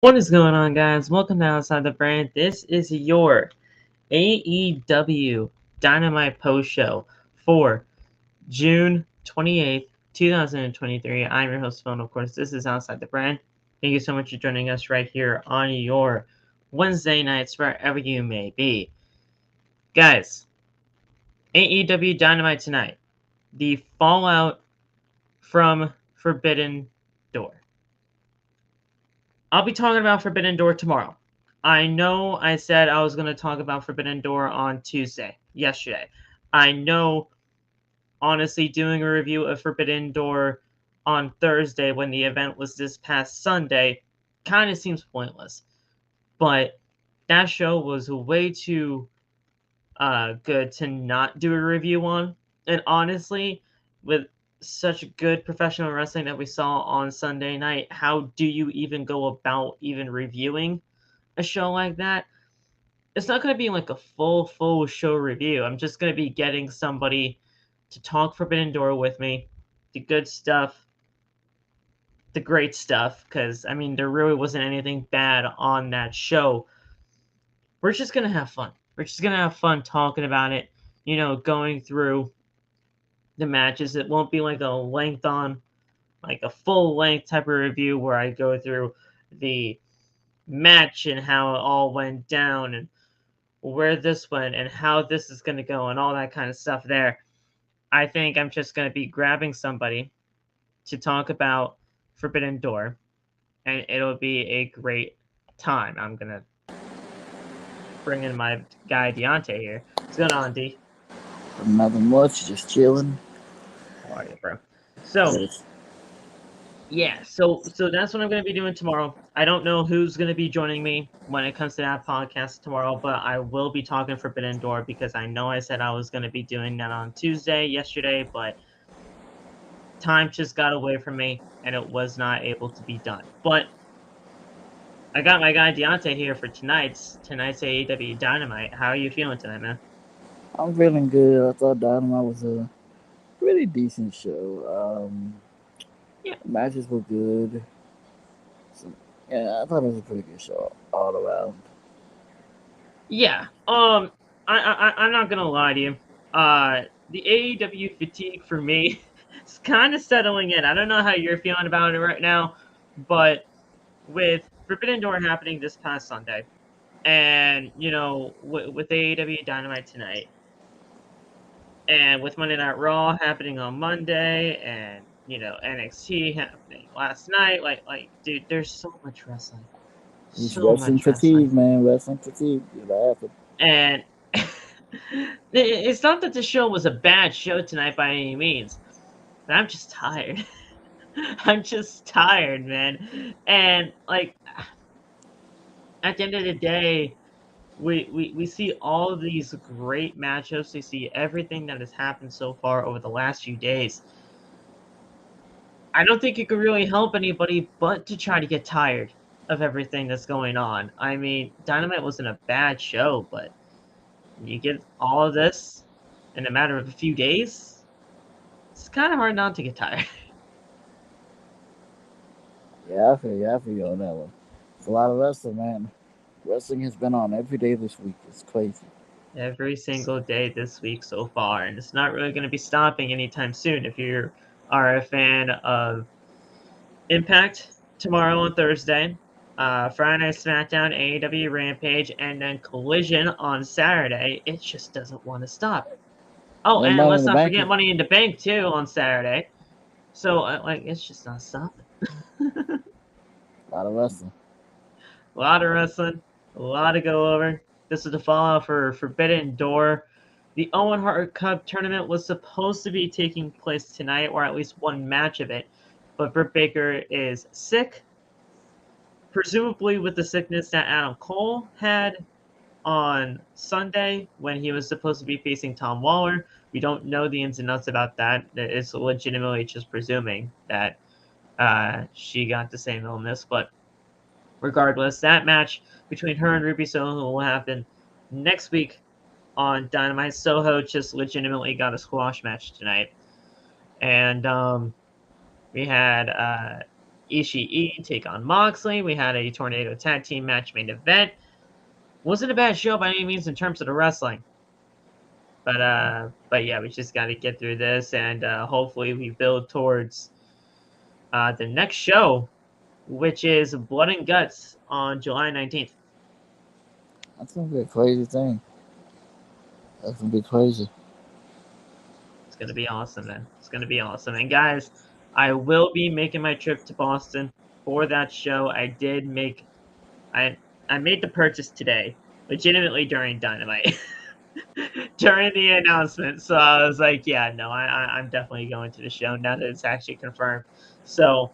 What is going on, guys? Welcome to Outside the Brand. This is your AEW Dynamite post show for June 28th, 2023. I'm your host, Phil, and of course, this is Outside the Brand. Thank you so much for joining us right here on your Wednesday nights, wherever you may be. Guys, AEW Dynamite tonight. The fallout from Forbidden Door. I'll be talking about Forbidden Door tomorrow. I know I said I was going to talk about Forbidden Door on yesterday. I know, honestly, doing a review of Forbidden Door on Thursday when the event was this past Sunday kind of seems pointless. But that show was way too good to not do a review on. And honestly, with such good professional wrestling that we saw on Sunday night, how do you even go about even reviewing a show like that? It's not going to be like a full show review. I'm just going to be getting somebody to talk Forbidden Door with me, the good stuff, the great stuff, because I mean, there really wasn't anything bad on that show. We're just going to have fun. We're just going to have fun talking about it, going through the matches. It won't be like like a full length type of review where I go through the match and how it all went down and where this went and how this is going to go and all that kind of stuff there. I think I'm just going to be grabbing somebody to talk about Forbidden Door, and it'll be a great time. I'm going to bring in my guy Deontay here. What's going on, D? Nothing much, just chilling. How are you, bro? So, yeah, so that's what I'm going to be doing tomorrow. I don't know who's going to be joining me when it comes to that podcast tomorrow, but I will be talking Forbidden Door because I know I said I was going to be doing that on yesterday, but time just got away from me and it was not able to be done. But I got my guy Deontay here for tonight's AEW Dynamite. How are you feeling tonight, man? I'm feeling good. I thought Dynamite was a pretty decent show. Yeah, Matches were good. So, yeah, I thought it was a pretty good show all around. yeah. I'm not gonna lie to you. The AEW fatigue for me is kind of settling in. I don't know how you're feeling about it right now, but with Forbidden Door happening this past Sunday, and with AEW Dynamite tonight, and with Monday Night Raw happening on Monday, and NXT happening last night, dude, there's so much wrestling, It's so wrestling much wrestling, fatigue, man. Wrestling fatigue. It happened. and it's not that the show was a bad show tonight by any means, but I'm just tired. I'm just tired, man, and at the end of the day, we see all of these great matchups. We see everything that has happened so far over the last few days. I don't think it could really help anybody but to try to get tired of everything that's going on. I mean, Dynamite wasn't a bad show, but you get all of this in a matter of a few days, it's kind of hard not to get tired. Yeah, I feel you. I feel you on that one. It's a lot of wrestling, man. Wrestling has been on every day this week. It's crazy. Every single day this week so far, and it's not really going to be stopping anytime soon. If you are a fan of Impact tomorrow on Thursday, Friday Night SmackDown, AEW Rampage, and then Collision on Saturday. It just doesn't want to stop. Oh, And and Money in let's the not Bank. forget Money in the Bank too on Saturday. So it's just not stopping. A lot of wrestling. A lot of wrestling, a lot to go over. This is the fallout for Forbidden Door. The Owen Hart Cup tournament was supposed to be taking place tonight, or at least one match of it, but Britt Baker is sick, presumably with the sickness that Adam Cole had on Sunday when he was supposed to be facing Tom Lawlor. We don't know the ins and outs about that. It's legitimately just presuming that she got the same illness. But regardless, that match between her and Ruby Soho will happen next week on Dynamite. Soho just legitimately got a squash match tonight. And we had Ishii take on Moxley. We had a Tornado Tag Team match main event. Wasn't a bad show by any means in terms of the wrestling. But yeah, we just got to get through this, and hopefully we build towards the next show, which is Blood and Guts on July 19th. That's gonna be a crazy thing. That's gonna be crazy. It's gonna be awesome, man. It's gonna be awesome. And guys, I will be making my trip to Boston for that show. I made the purchase today, legitimately during Dynamite. During the announcement. So I was like, yeah, no, I'm definitely going to the show now that it's actually confirmed. So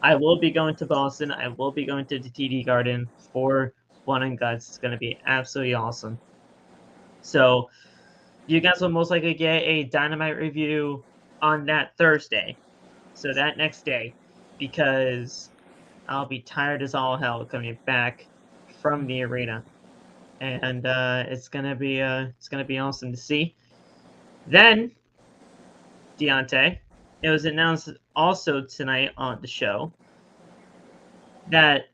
I will be going to Boston. I will be going to the TD Garden for Blood and Guts. It's going to be absolutely awesome. So you guys will most likely get a Dynamite review on that Thursday. So that next day, because I'll be tired as all hell coming back from the arena. And it's gonna be awesome to see. Then, Deontay, it was announced also tonight on the show that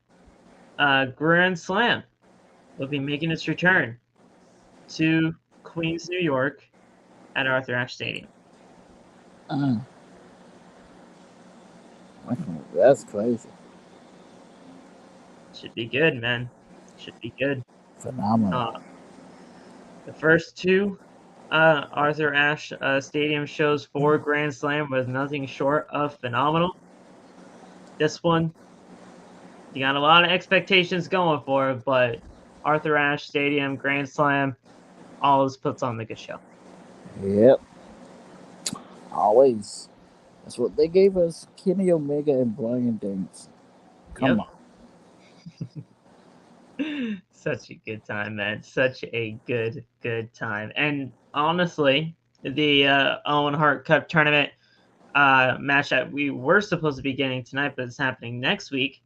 Grand Slam will be making its return to Queens, New York, at Arthur Ashe Stadium. That's crazy. Should be good, man. Should be good. Phenomenal. The first two Arthur Ashe Stadium shows for Grand Slam was nothing short of phenomenal. This one, you got a lot of expectations going for it, but Arthur Ashe Stadium, Grand Slam, always puts on the good show. Yep. Always. That's what they gave us. Kenny Omega and Brian Danielson. Come on. Such a good time, man. Such a good time. And honestly, the Owen Hart Cup tournament match that we were supposed to be getting tonight, but it's happening next week.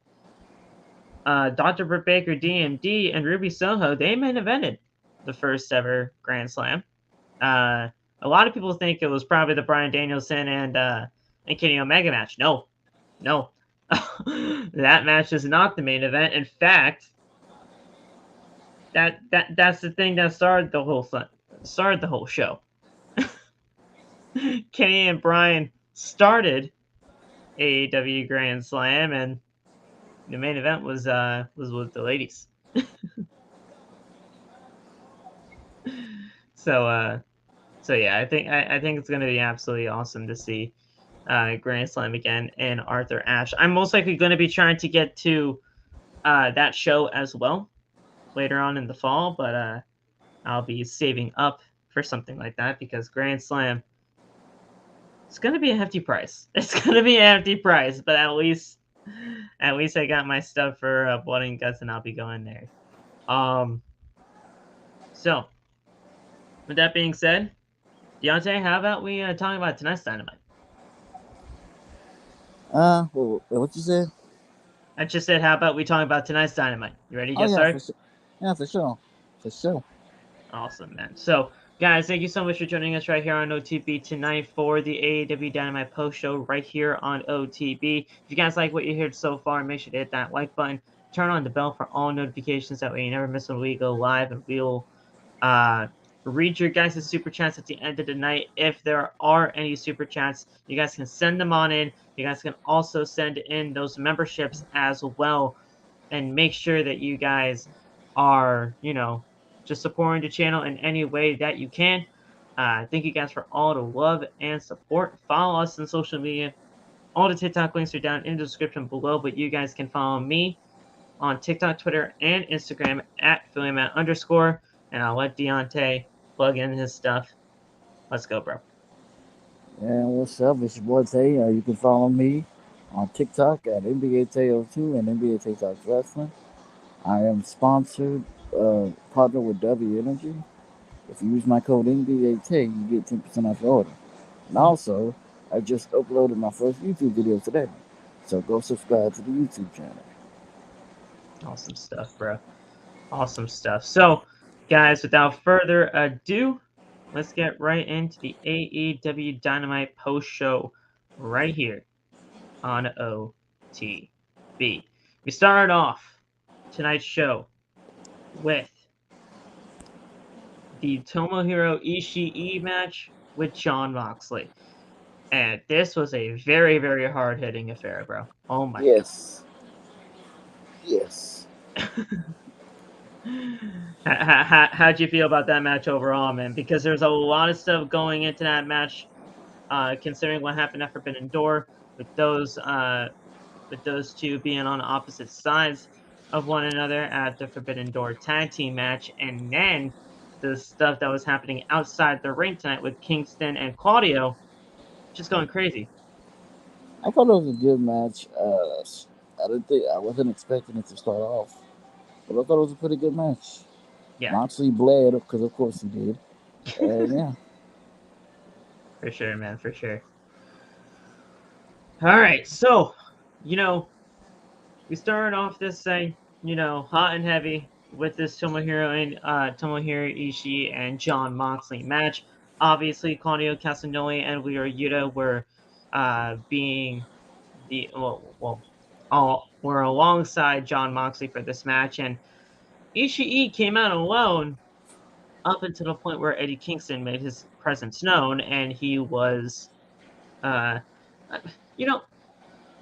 Dr. Britt Baker, DMD, and Ruby Soho, they main evented the first ever Grand Slam. A lot of people think it was probably the Bryan Danielson and Kenny Omega match. No. That match is not the main event. In fact, that's the thing that started the whole show. Kenny and Bryan started AEW Grand Slam, and the main event was with the ladies. So yeah, I think it's gonna be absolutely awesome to see Grand Slam again and Arthur Ashe. I'm most likely going to be trying to get to that show as well later on in the fall, but I'll be saving up for something like that because Grand Slam, it's going to be a hefty price. It's going to be a hefty price, but at least I got my stuff for Blood and Guts, and I'll be going there. So, with that being said, Deontay, how about we talk about tonight's Dynamite? What you said? I just said, how about we talk about tonight's Dynamite? You ready to get started? For sure. Awesome, man. So, guys, thank you so much for joining us right here on OTB tonight for the AEW Dynamite post show right here on OTB. If you guys like what you heard so far, make sure to hit that like button. Turn on the bell for all notifications. That way you never miss when we go live, and we'll read your guys' super chats at the end of the night. If there are any super chats, you guys can send them on in. You guys can also send in those memberships as well, and make sure that you guys are, just supporting the channel in any way that you can. Thank you guys for all the love and support. Follow us on social media. All the TikTok links are down in the description below, but you guys can follow me on TikTok, Twitter, and Instagram at PhillyMatt_, and I'll let Deontay plug in his stuff. Let's go, bro. Yeah, what's up? It's your boy Tay. You can follow me on TikTok at NBA Tay02 and NBA Tay Talks Wrestling. I am sponsored, partner with W Energy. If you use my code NBA Tay, you get 10% off your order. And also, I just uploaded my first YouTube video today. So go subscribe to the YouTube channel. Awesome stuff, bro. Awesome stuff. So, guys, without further ado, let's get right into the AEW Dynamite post show right here on OTB. be. We started off tonight's show with the Tomohiro Ishii match with Jon Moxley. And this was a very, very hard-hitting affair, bro. Oh my Yes. Yes. How'd you feel about that match overall, man? Because there's a lot of stuff going into that match, considering what happened at Forbidden Door with those two being on opposite sides of one another at the Forbidden Door tag team match, and then the stuff that was happening outside the ring tonight with Kingston and Claudio, just going crazy. I thought it was a good match. I wasn't expecting it to start off, but I thought it was a pretty good match. Yeah, Moxley bled because, of course, he did. And yeah, for sure, man, for sure. All right, so we started off this thing, hot and heavy with this Tomohiro Ishii and Jon Moxley match. Obviously, Claudio Castagnoli and Wheeler Yuta were being the all were alongside Jon Moxley for this match, and Ishii came out alone up until the point where Eddie Kingston made his presence known, and he was, uh, you know,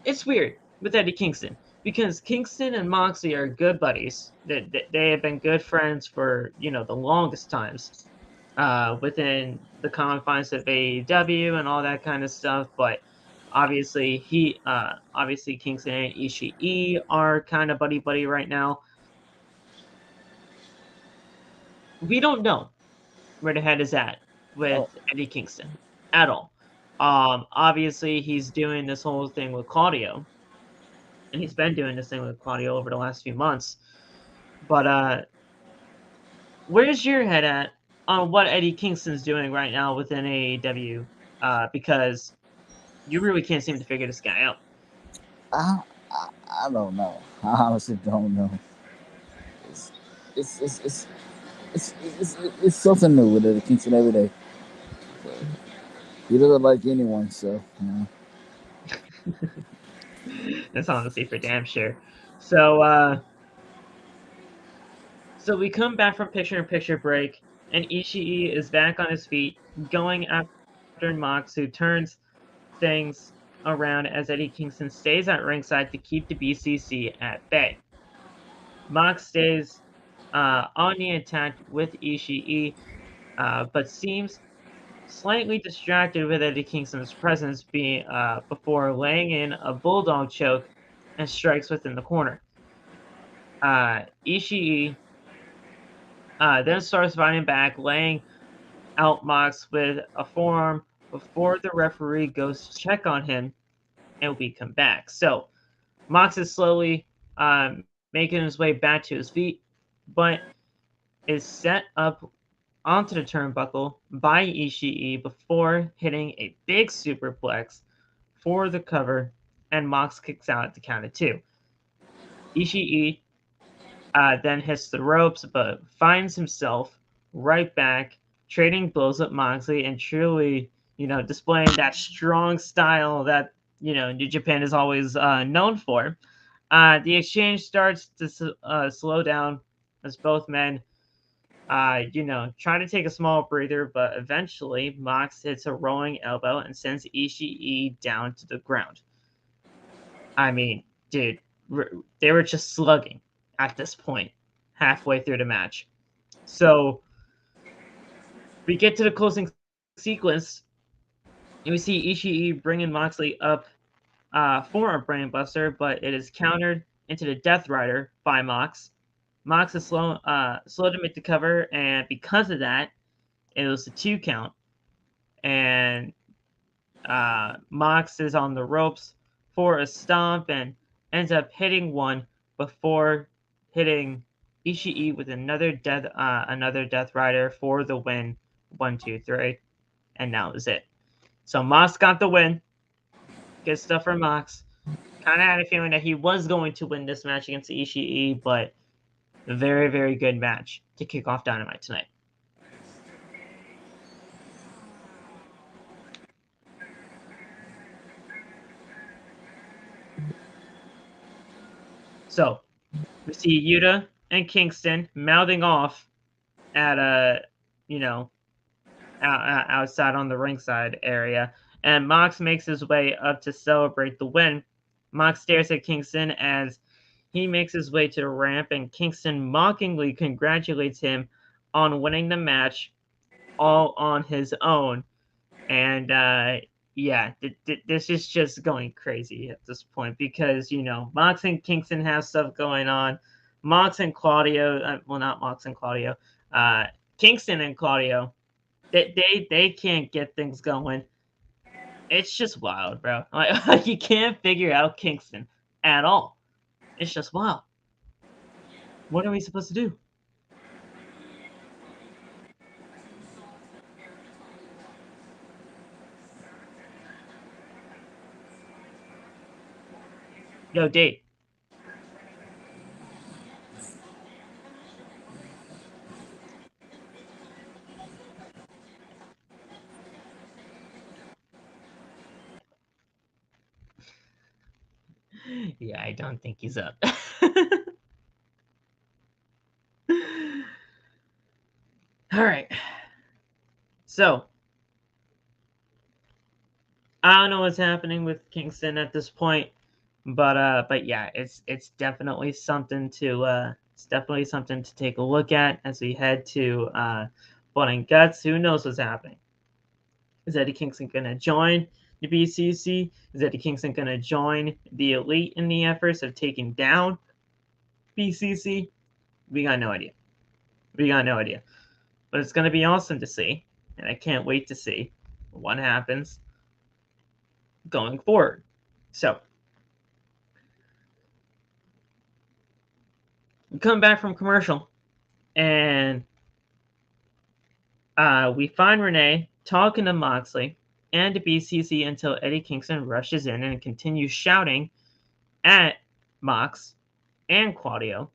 it's weird with Eddie Kingston because Kingston and Moxley are good buddies. They have been good friends for the longest times within the confines of AEW and all that kind of stuff. But obviously Kingston and Ishii are kind of buddy buddy right now. We don't know where the head is at oh, with Eddie Kingston at all. Obviously he's doing this whole thing with Claudio, and he's been doing this thing with Claudio over the last few months. But where's your head at on what Eddie Kingston's doing right now within AEW? Because you really can't seem to figure this guy out. I, I don't know. I honestly don't know. It's it's it's it's, it's something new with it. Kingston every day. He doesn't like anyone, so That's honestly for damn sure. So we come back from picture-in-picture break, and Ishii is back on his feet, going after Mox, who turns things around as Eddie Kingston stays at ringside to keep the BCC at bay. Mox stays on the attack with Ishii, but seems slightly distracted with Eddie Kingston's presence before laying in a bulldog choke and strikes within the corner. Ishii then starts fighting back, laying out Mox with a forearm before the referee goes to check on him, and we come back. So Mox is slowly making his way back to his feet, but is set up onto the turnbuckle by Ishii before hitting a big superplex for the cover, and Mox kicks out at the count of two. Ishii then hits the ropes, but finds himself right back, trading blows with Moxley and truly, displaying that strong style that, New Japan is always known for. The exchange starts to slow down as both men, try to take a small breather, but eventually Mox hits a rolling elbow and sends Ishii down to the ground. I mean, dude, they were just slugging at this point, halfway through the match. So we get to the closing sequence, and we see Ishii bringing Moxley up for a brainbuster, but it is countered into the Death Rider by Mox. Mox is slow to make the cover, and because of that, it was a 2 count. And Mox is on the ropes for a stomp and ends up hitting one before hitting Ishii with another Death Rider for the win. 1, 2, 3, and that was it. So Mox got the win. Good stuff for Mox. Kind of had a feeling that he was going to win this match against Ishii, but a very, very good match to kick off Dynamite tonight. So we see Yuta and Kingston mouthing off at outside on the ringside area, and Mox makes his way up to celebrate the win. Mox stares at Kingston as he makes his way to the ramp, and Kingston mockingly congratulates him on winning the match all on his own. And this is just going crazy at this point because, Mox and Kingston have stuff going on. Mox and Claudio, not Mox and Claudio, Kingston and Claudio, they can't get things going. It's just wild, bro. Like you can't figure out Kingston at all. It's just wild. What are we supposed to do? Yo, date. Yeah, I don't think he's up. All right. So, I don't know what's happening with Kingston at this point, but yeah, it's definitely something to take a look at as we head to Blood and Guts. Who knows what's happening? Is Eddie Kingston gonna join the BCC? Is Eddie Kingston gonna join the Elite in the efforts of taking down BCC? We got no idea. But it's gonna be awesome to see, and I can't wait to see what happens going forward. So, we come back from commercial, and we find Renee talking to Moxley and to BCC until Eddie Kingston rushes in and continues shouting at Mox and Claudio.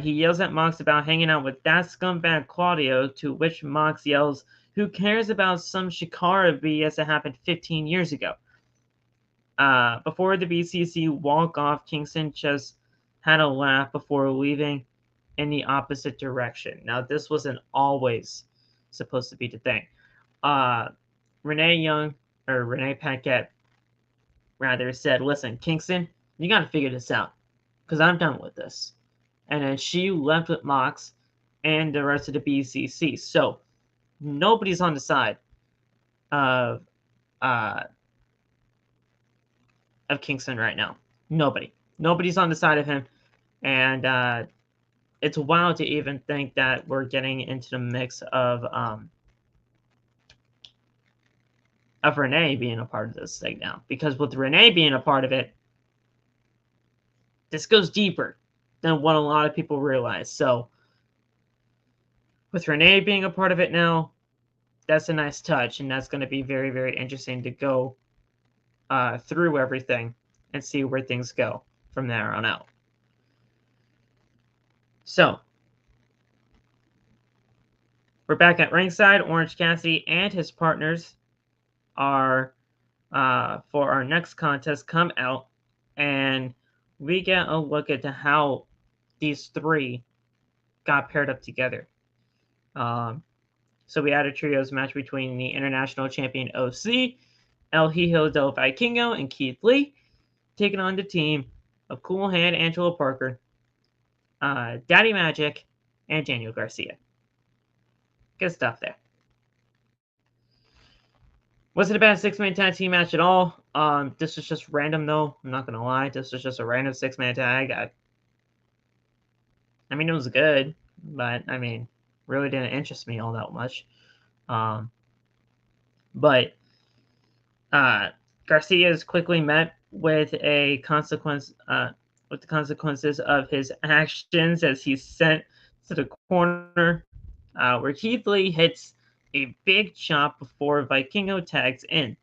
He yells at Mox about hanging out with that scumbag Claudio, to which Mox yells, "Who cares about some Shikara BS that happened 15 years ago?" Before the BCC walk off, Kingston just had a laugh before leaving in the opposite direction. Now, this wasn't always supposed to be the thing. Renee Paquette, rather, said, "Listen, Kingston, you got to figure this out, because I'm done with this." And then she left with Mox and the rest of the BCC. So, nobody's on the side of Kingston right now. Nobody's on the side of him. And it's wild to even think that we're getting into the mix of Renee being a part of this thing now. Because with Renee being a part of it, this goes deeper than what a lot of people realize. So, with Renee being a part of it now, that's a nice touch, and that's going to be very, very interesting to go through everything and see where things go from there on out. So, we're back at ringside. Orange Cassidy and his partners are, for our next contest, come out, and we get a look at how these three got paired up together. So we had a trios match between the International Champion OC, El Hijo del Vikingo, and Keith Lee, taking on the team of Cool Hand Angelo Parker, Daddy Magic, and Daniel Garcia. Good stuff there. Was it a bad six-man tag team match at all? This was just random, though. I'm not going to lie. This was just a random six-man tag. I mean, it was good, but, really didn't interest me all that much. But Garcia is quickly met with the consequences of his actions as he's sent to the corner, where Keith Lee hits a big chop before Vikingo tags in.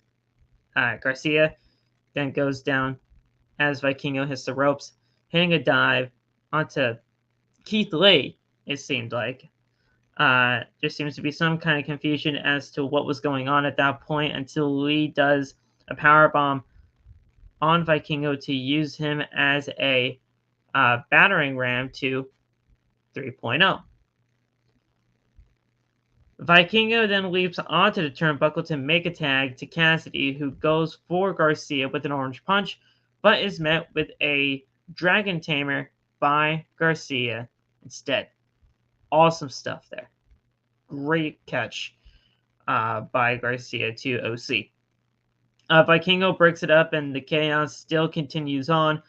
Garcia then goes down as Vikingo hits the ropes, hitting a dive onto Keith Lee, it seemed like. There seems to be some kind of confusion as to what was going on at that point until Lee does a powerbomb on Vikingo to use him as a battering ram to 3.0. Vikingo then leaps onto the turnbuckle to make a tag to Cassidy, who goes for Garcia with an orange punch, but is met with a Dragon Tamer by Garcia instead. Awesome stuff there. Great catch by Garcia to OC. Vikingo breaks it up, and the chaos still continues on.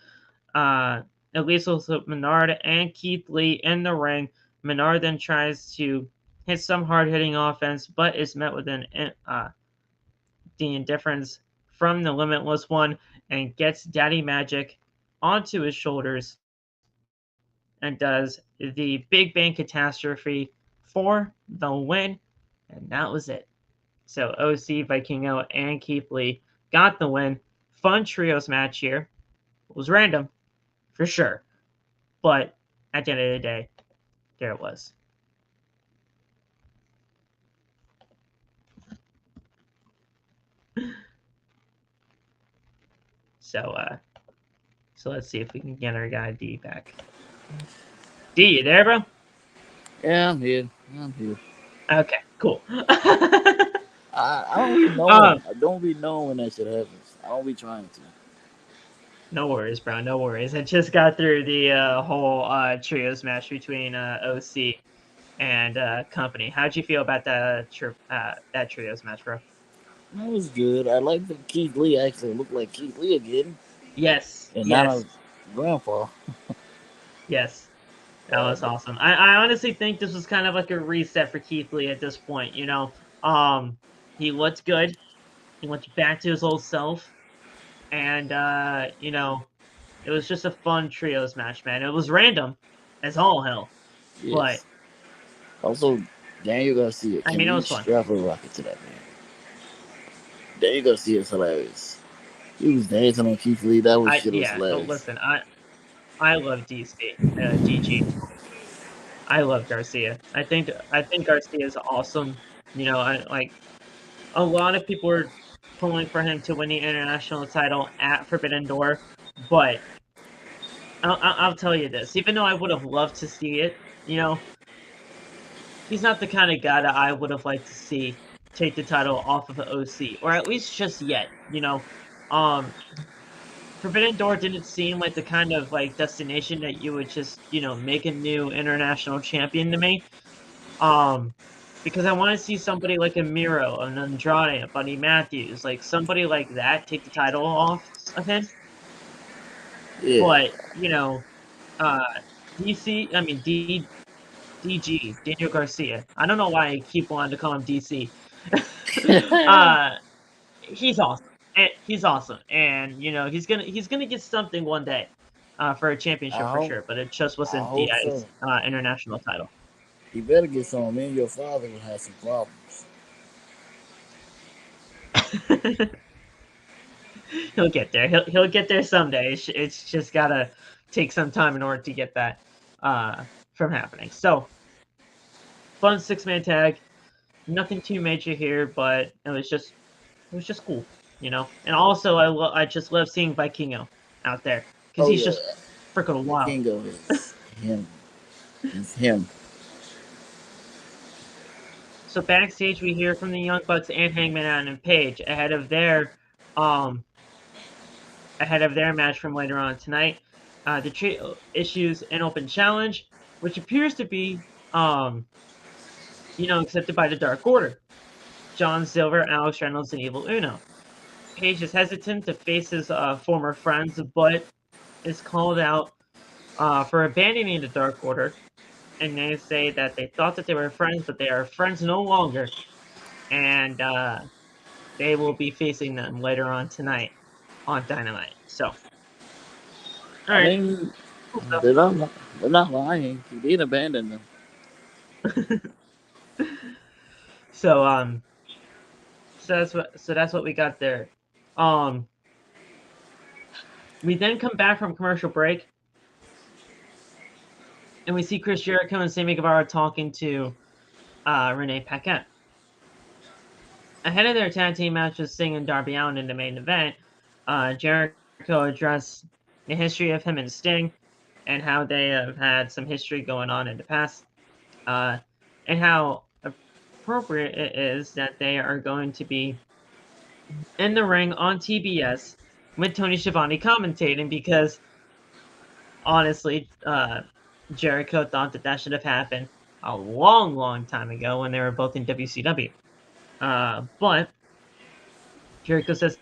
At least with Menard and Keith Lee in the ring. Menard then tries to hit some hard-hitting offense, but is met with the indifference from the Limitless One and gets Daddy Magic onto his shoulders and does the Big Bang Catastrophe for the win, and that was it. So OC, Vikingo, and Keith Lee got the win. Fun trios match here. It was random, for sure. But at the end of the day, there it was. So let's see if we can get our guy D back. D, you there, bro? Yeah, I'm here. Okay, cool. I don't really know. I don't really know when that shit happens. I don't be trying to. No worries, bro. No worries. I just got through the whole trios match between OC and Company. How'd you feel about that trios match, bro? That was good. I like that Keith Lee actually looked like Keith Lee again. Yes. And yes. not a grandpa. Yes. That was awesome. I honestly think this was kind of like a reset for Keith Lee at this point. You know, he looked good. He went back to his old self, and you know, it was just a fun trios match, man. It was random as all hell, yes. But also Daniel Garcia. I mean, it was fun. Strap a rocket to that man. Daniel Garcia is hilarious. He was dancing on Keith Lee. That was shit was hilarious. Listen, I love DG. I love Garcia. I think Garcia is awesome. You know, a lot of people are pulling for him to win the international title at Forbidden Door, but I'll tell you this: even though I would have loved to see it, you know, he's not the kind of guy that I would have liked to see take the title off of the OC, or at least just yet. You know, Forbidden Door didn't seem like the kind of like destination that you would just, you know, make a new international champion to me. Because I want to see somebody like a Miro, an Andrade, a Buddy Matthews, like somebody like that take the title off of him. Yeah. But, you know, DG, Daniel Garcia. I don't know why I keep wanting to call him DC. He's awesome. He's awesome, and you know he's gonna get something one day for a championship for sure. But it just wasn't the international title. He better get some. Me and your father will have some problems. He'll get there. He'll get there someday. It's just gotta take some time in order to get that from happening. So, fun 6-man tag. Nothing too major here, but it was just cool, you know. And also, I just love seeing Vikingo out there because he's just freaking wild. Vikingo is him. It's him. So backstage, we hear from the Young Bucks and Hangman Adam and Page ahead of their match from later on tonight. The trio issues an open challenge, which appears to be accepted by the Dark Order. John Silver, Alex Reynolds, and Evil Uno. Page is hesitant to face his former friends, but is called out for abandoning the Dark Order. And they say that they thought that they were friends, but they are friends no longer. And they will be facing them later on tonight on Dynamite. So, all right. I mean, they're not lying. He did abandon them. So that's what we got there. We then come back from commercial break, and we see Chris Jericho and Sammy Guevara talking to Renee Paquette. Ahead of their tag team match with Sting and Darby Allin in the main event, Jericho addressed the history of him and Sting, and how they have had some history going on in the past, and how appropriate it is that they are going to be in the ring on TBS with Tony Schiavone commentating, because honestly, Jericho thought that that should have happened a long, long time ago when they were both in WCW. But Jericho says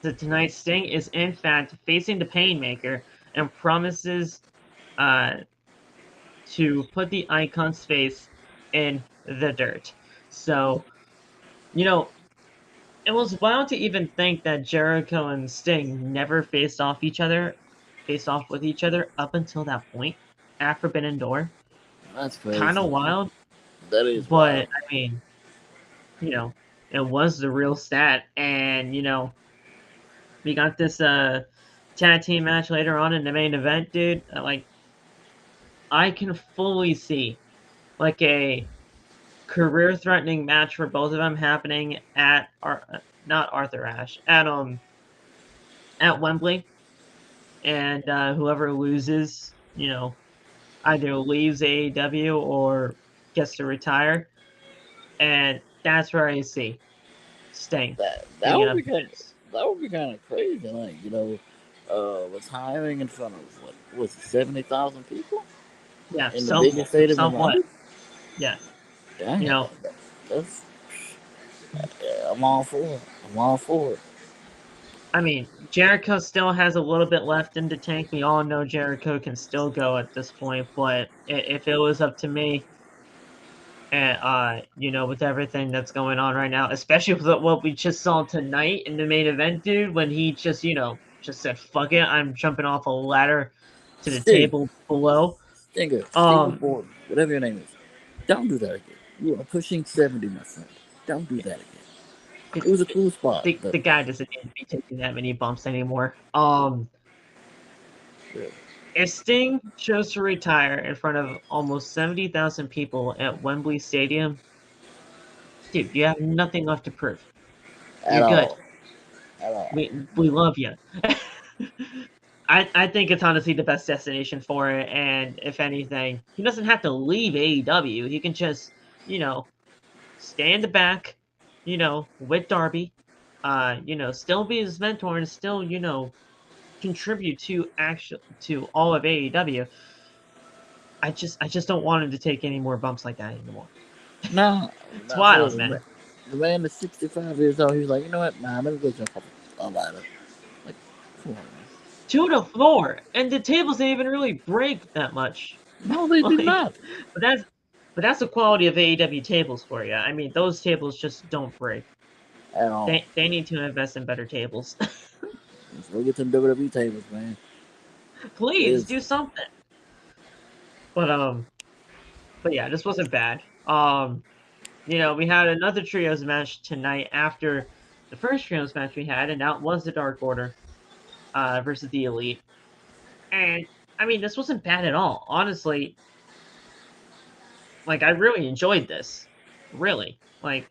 that tonight's Sting is in fact facing the Painmaker and promises uh, to put the Icon's face in the dirt. So, you know, it was wild to even think that Jericho and Sting never faced off with each other up until that point at Forbidden Door. That's Kind of crazy. wild, That is but wild. I mean, you know, it was the real stat, and we got this tag team match later on in the main event, dude. Like, I can fully see like a career-threatening match for both of them happening at not Arthur Ashe, at Wembley, and whoever loses, either leaves AEW or gets to retire, and that's where I see Sting That being would up be to kind. this. That would be kind of crazy. Like retiring in front of what was it, 70,000 people Yeah, in the biggest stadium in somewhat. London. Yeah, Dang, you know, that's yeah, I'm all for it. I'm all for it. I mean, Jericho still has a little bit left in the tank. We all know Jericho can still go at this point, but if it was up to me, and with everything that's going on right now, especially with what we just saw tonight in the main event, dude, when he just just said fuck it, I'm jumping off a ladder to the Sting, table below. Stephen Um, Ford, whatever your name is, don't do that again. You are pushing 70, my friend. Don't do that again. it, It was a cool spot, but the guy doesn't need to be taking that many bumps anymore. yeah. If Sting chose to retire in front of almost 70,000 people at Wembley Stadium, dude, you have nothing left to prove. At You're good. all, at all. We love you. I think it's honestly the best destination for it, and if anything, he doesn't have to leave AEW. He can just, stay in the back, with Darby, still be his mentor and still, contribute to all of AEW. I just don't want him to take any more bumps like that anymore. No, It's not for wild, the man. the man is 65 years old. He was like, you know what? Nah, let me go jump off a ladder. Like, come on, man. 2 to 4, and the tables didn't even really break that much. No, they did Like, not but that's the quality of AEW tables for you. I mean, those tables just don't break. at all. They need to invest in better tables. Let's go get some WWE tables, man. Please Seriously. do something. But yeah, this wasn't bad. We had another trios match tonight after the first trios match we had, and that was the Dark Order versus the Elite. And I mean, this wasn't bad at all. Honestly, like I really enjoyed this. Really. Like,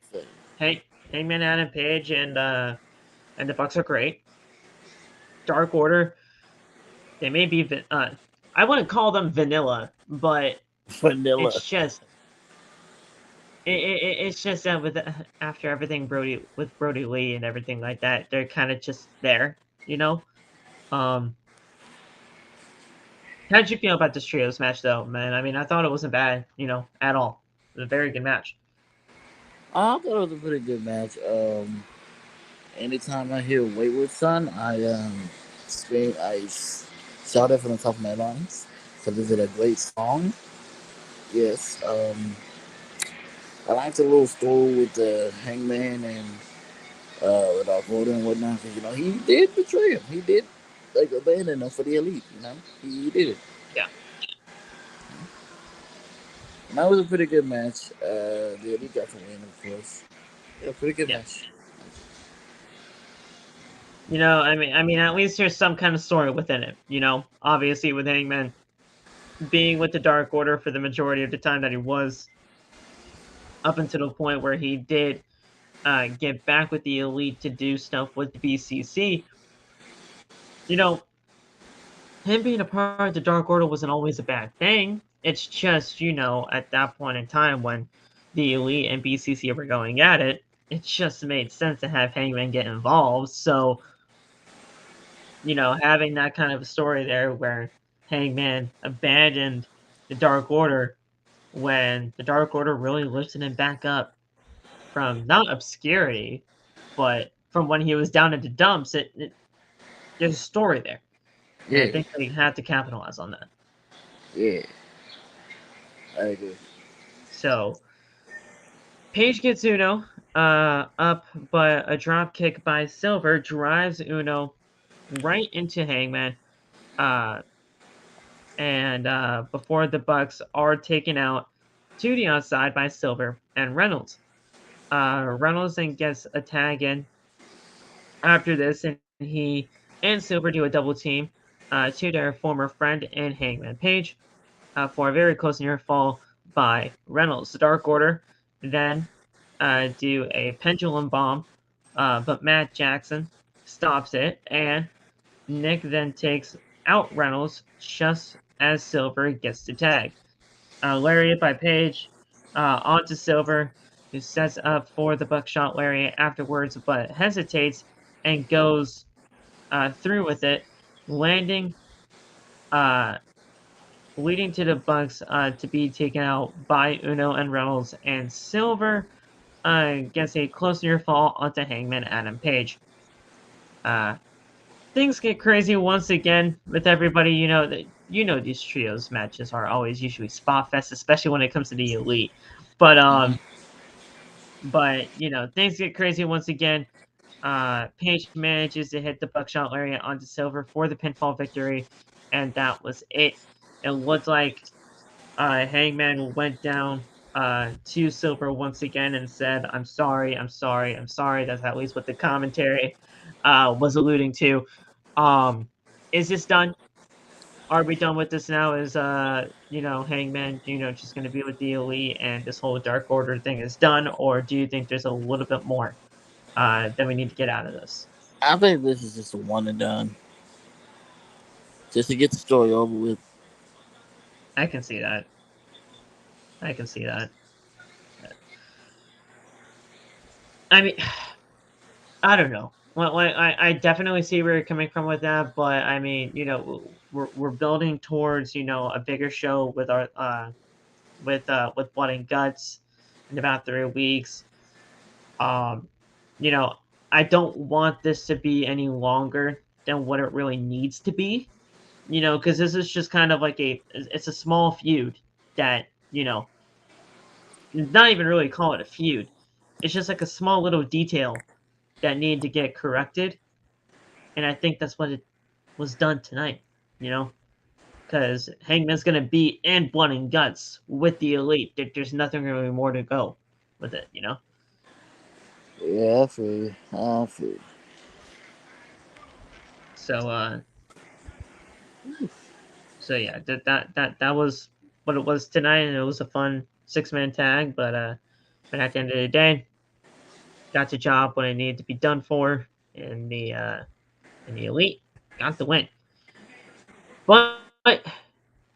hey, Hangman Adam Page and the Bucks are great. Dark Order, they may be I wouldn't call them vanilla, but Vanilla. it's just it's just that with after everything Brody Lee and everything like that, they're kind of just there, you know. Um, how did you feel about this trios match, though, man? I mean, I thought it wasn't bad, at all. It was a very good match. I thought it was a pretty good match. Anytime I hear Wayward Son, scream, shout it from the top of my lungs. So this is a great song. Yes. I liked the little story with the Hangman and with our voter and whatnot. 'Cause, he did betray him. He did like abandon him for the elite. He did it. Yeah, And that was a pretty good match. The elite got the win, of course. Yeah, pretty good yeah. match. I mean, at least there's some kind of story within it. Obviously with Hangman being with the Dark Order for the majority of the time that he was, up until the point where he did get back with the Elite to do stuff with the BCC. You know, him being a part of the Dark Order wasn't always a bad thing. It's just, at that point in time when the Elite and BCC were going at it, it just made sense to have Hangman get involved. So, having that kind of a story there where Hangman abandoned the Dark Order when the Dark Order really lifted him back up from not obscurity, but from when he was down in the dumps, there's a story there. And I Yeah, think they had to capitalize on that. yeah, I agree. So Page gets Uno up, but a drop kick by Silver drives Uno right into Hangman. Uh, and before the Bucks are taken out to the outside by Silver and Reynolds. Reynolds then gets a tag in after this, and he and Silver do a double team to their former friend and Hangman Page for a very close near fall by Reynolds. The Dark Order then do a pendulum bomb, but Matt Jackson stops it, and Nick then takes out Reynolds just as Silver gets the tag. Lariat by Page onto Silver, who sets up for the buckshot lariat afterwards, but hesitates and goes through with it, landing, uh, leading to the Bucks to be taken out by Uno and Reynolds, and Silver gets a close near fall onto Hangman Adam Page. Uh, Things get crazy once again with everybody. These trios matches are always usually spot fest, especially when it comes to the Elite. But Hmm. things get crazy once again. Page manages to hit the buckshot lariat onto Silver for the pinfall victory, and that was it. It looked like Hangman went down to Silver once again and said, "I'm sorry, I'm sorry, I'm sorry." That's at least what the commentary was alluding to. Is this done? Are we done with this now? Is Hangman, just going to be with the Elite and this whole Dark Order thing is done, or do you think there's a little bit more that we need to get out of this? I think this is just a one and done, just to get the story over with. I can see that. I can see that. I mean, I don't know. Well, I definitely see where you're coming from with that, but I mean, we're building towards a bigger show with our with Blood and Guts in about 3 weeks. Um, you know, I don't want this to be any longer than what it really needs to be. Because this is just kind of like it's a small feud that not even really call it a feud. It's just like a small little detail that needed to get corrected, and I think that's what it was done tonight. You know, because Hangman's gonna be in Blood and Guts with the Elite. There's nothing really more to go with it. Yeah, I feel you. I feel you. So so yeah, that was what it was tonight, and it was a fun 6-man tag. But at the end of the day, got the job when it needed to be done for, and the Elite got the win. But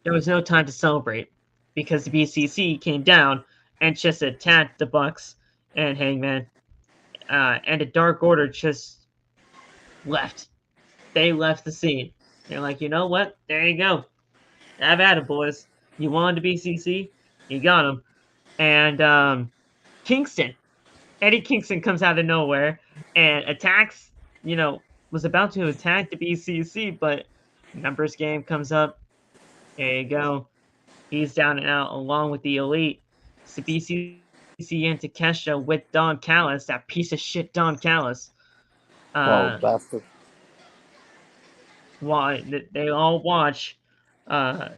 there was no time to celebrate because the BCC came down and just attacked the Bucks and Hangman, and the Dark Order just left. They left the scene. They're like, you know what? There you go. Have at it, boys. You wanted the BCC, you got him. And Kingston, Eddie Kingston comes out of nowhere and attacks. Was about to attack the BCC, but numbers game comes up. There you go. He's down and out along with the Elite. It's the BCC and Takesha with Don Callis, that piece of shit Don Callis. Uh, Oh, bastard. while they all watch, uh,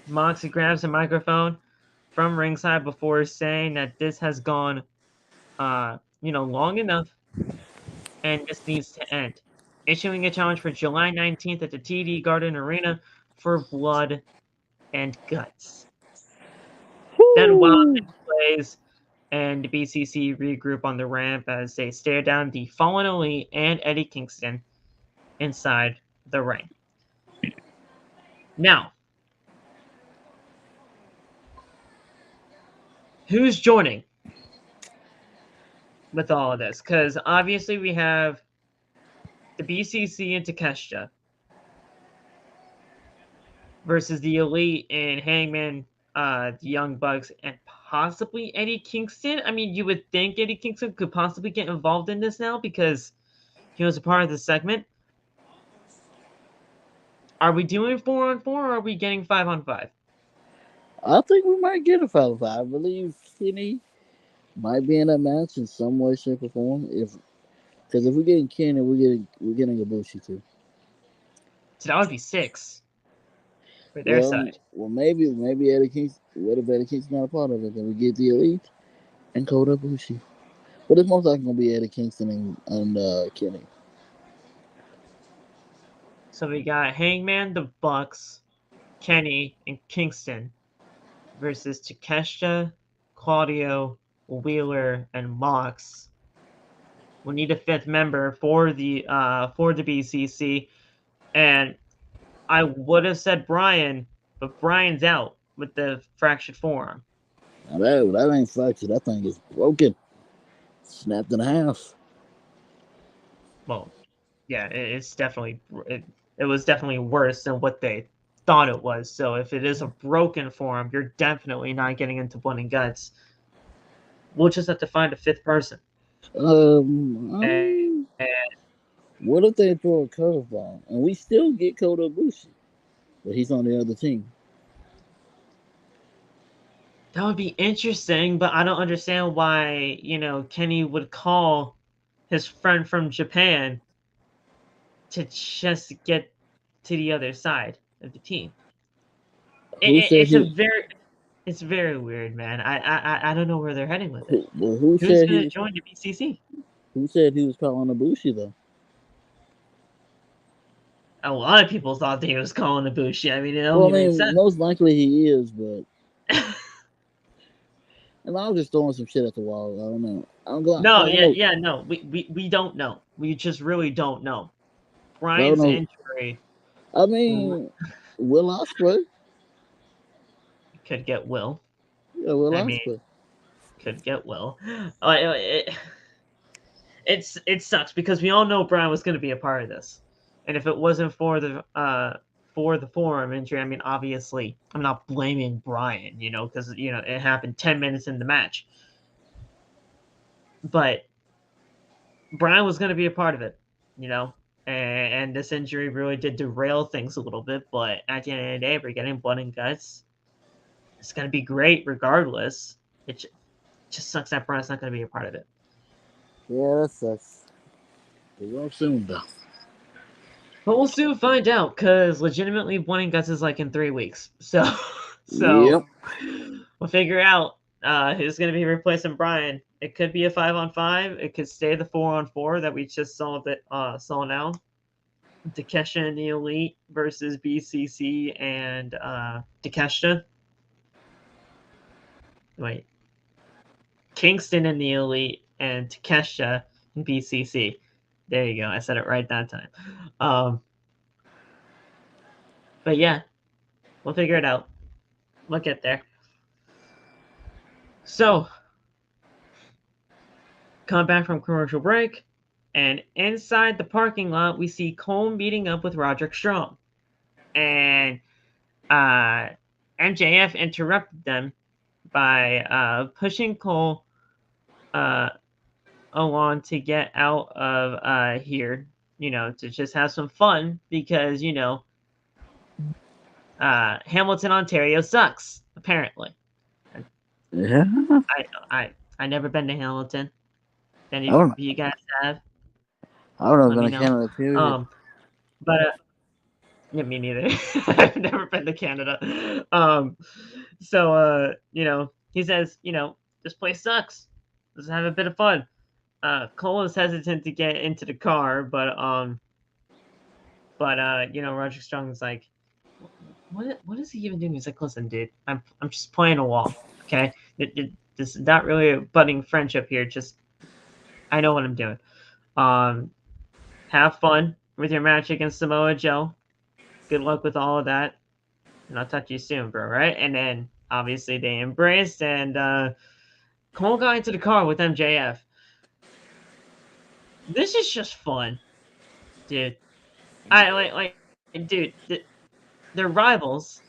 Moxie grabs a microphone from ringside before saying that this has gone, long enough and this needs to end. Issuing a challenge for July 19th at the TD Garden Arena for Blood and Guts. Then Woo! Wildman plays, and the BCC regroup on the ramp as they stare down the Fallen Elite and Eddie Kingston inside the ring. Now, who's joining with all of this? Because obviously we have the BCC and Takeshita versus the Elite and Hangman, the Young Bucks, and possibly Eddie Kingston. I mean, you would think Eddie Kingston could possibly get involved in this now because he was a part of the segment. Are we doing 4-on-4 or are we getting 5-on-5? I think we might get a 5-5. I believe Kenny might be in that match in some way, shape, or form. Because if we're getting Kenny, we're getting Ibushi too. So that would be 6 for their side. Well, maybe Eddie Kingston. What if Eddie Kingston's not a part of it? Then we get the Elite and Kota Ibushi. But it's most likely gonna be Eddie Kingston and Kenny. So we got Hangman, the Bucks, Kenny, and Kingston versus Takeshita, Claudio, Wheeler, and Mox. We need a 5th member for the BCC, and I would have said Brian, but Brian's out with the fractured forearm. Now that ain't fractured. That thing is broken, snapped in half. Well, yeah, it's definitely it was definitely worse than what they thought it was. So if it is a broken forearm, you're definitely not getting into blood and guts. We'll just have to find a 5th person. And what if they throw a curveball and we still get Kota Ibushi, but he's on the other team? That would be interesting, but I don't understand why, Kenny would call his friend from Japan to just get to the other side of the team. It's very weird, man. I don't know where they're heading with it. Who's going to join the BCC? Who said he was calling Ibushi though? A lot of people thought that he was calling Ibushi. I mean, it only makes sense. Most likely he is, but and I was just throwing some shit at the wall. I don't know. No. We don't know. We just really don't know. Brian's injury. I mean, Will Ospreay could get Will. Yeah, Will Ospreay could get Will. It sucks because we all know Brian was going to be a part of this, and if it wasn't for the forearm injury, I mean, obviously, I'm not blaming Brian, because it happened 10 minutes in the match, but Brian was going to be a part of it, and this injury really did derail things a little bit. But at the end of the day, we're getting blood and guts. It's going to be great regardless. It just sucks that Brian's not going to be a part of it. Yeah, that sucks. We'll soon though. But we'll soon find out, because legitimately blood and guts is like in 3 weeks. So yep. We'll figure out who's going to be replacing Brian. It could be a 5-on-5. It could stay the 4-on-4 that we just saw now. Takeshita and the Elite versus BCC and Takeshita. Wait. Kingston and the Elite and Takeshita and BCC. There you go. I said it right that time. But yeah, we'll figure it out. We'll get there. So, come back from commercial break, and inside the parking lot, we see Cole meeting up with Roderick Strong. And MJF interrupted them by pushing Cole along to get out of here, to just have some fun because, Hamilton, Ontario sucks, apparently. Yeah. I never been to Hamilton. Any of you guys have? I don't know. Been to Canada, period. But yeah, me neither. I've never been to Canada. So he says, this place sucks. Let's have a bit of fun. Cole is hesitant to get into the car, but Roger Strong's like, what is he even doing? He's like, listen, dude, I'm just playing a wall, okay? This is not really a budding friendship here. Just, I know what I'm doing. Have fun with your match against Samoa Joe. Good luck with all of that. and I'll talk to you soon, bro, right? And then obviously they embraced, and Cole got into the car with MJF. This is just fun, dude. I Yeah. dude, they're rivals.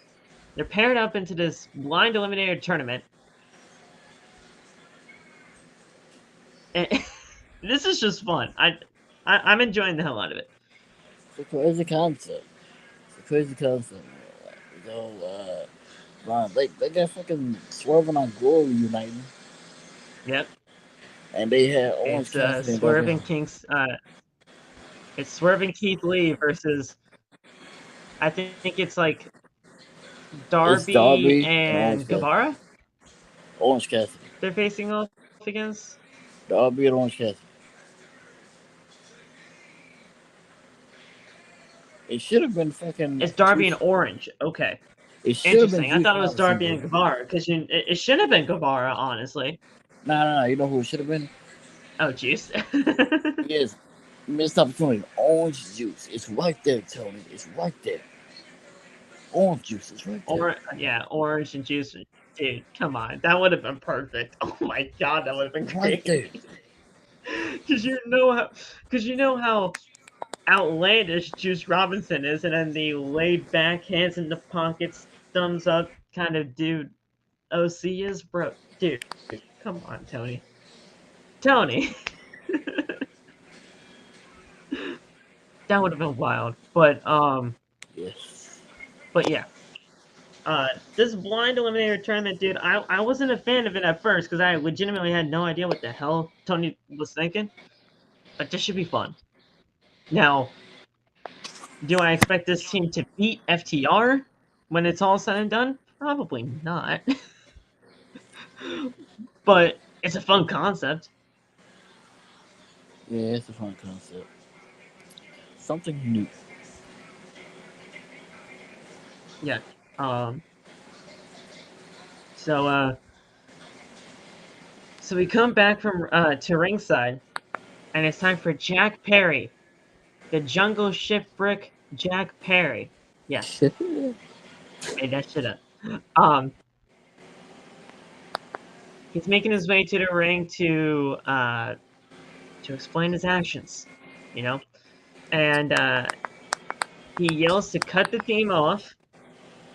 They're paired up into this blind eliminator tournament. And this is just fun. I'm enjoying the hell out of it. It's a crazy concept. It's a crazy concept. So, Ron, they got fucking Swerving on Glory uniting, Yep. and they had Orange It's Cassidy and Darby Allin. It's Swerving Keith Lee versus, I think it's like It's Darby Darby and and Orange Cassidy. Guevara Orange Cassidy. they're facing off against. Darby and Orange Cassidy. It should have been fucking. It's Darby and Orange. Okay. It should have been Interesting. I Juice thought it was Robinson, Darby bro. and Guevara because it should have been Guevara, honestly. Nah. You know who it should have been? Oh, juice. Yes. Missed opportunity. Orange juice. It's right there, Tony. It's right there. Orange juice is right there. Yeah, orange and juice. Dude, come on. That would have been perfect. Oh my god, that would have been Right great. there. Because you know how outlandish Juice Robinson is, and then the laid back, hands in the pockets, thumbs up kind of dude OC is, bro. Dude, come on, Tony. Tony. That would have been wild. Yes. But yeah. This blind eliminator tournament, dude, I wasn't a fan of it at first because I legitimately had no idea what the hell Tony was thinking. But this should be fun. Now, do I expect this team to beat FTR when it's all said and done? Probably not. But it's a fun concept. Yeah, it's a fun concept. Something new. Yeah. Um. So so we come back from to ringside, and it's time for Jack Perry, the Jungle Shift Brick Jack Perry. Yes, made that shit up. Um, he's making his way to the ring to explain his actions, you know, and he yells to cut the theme off,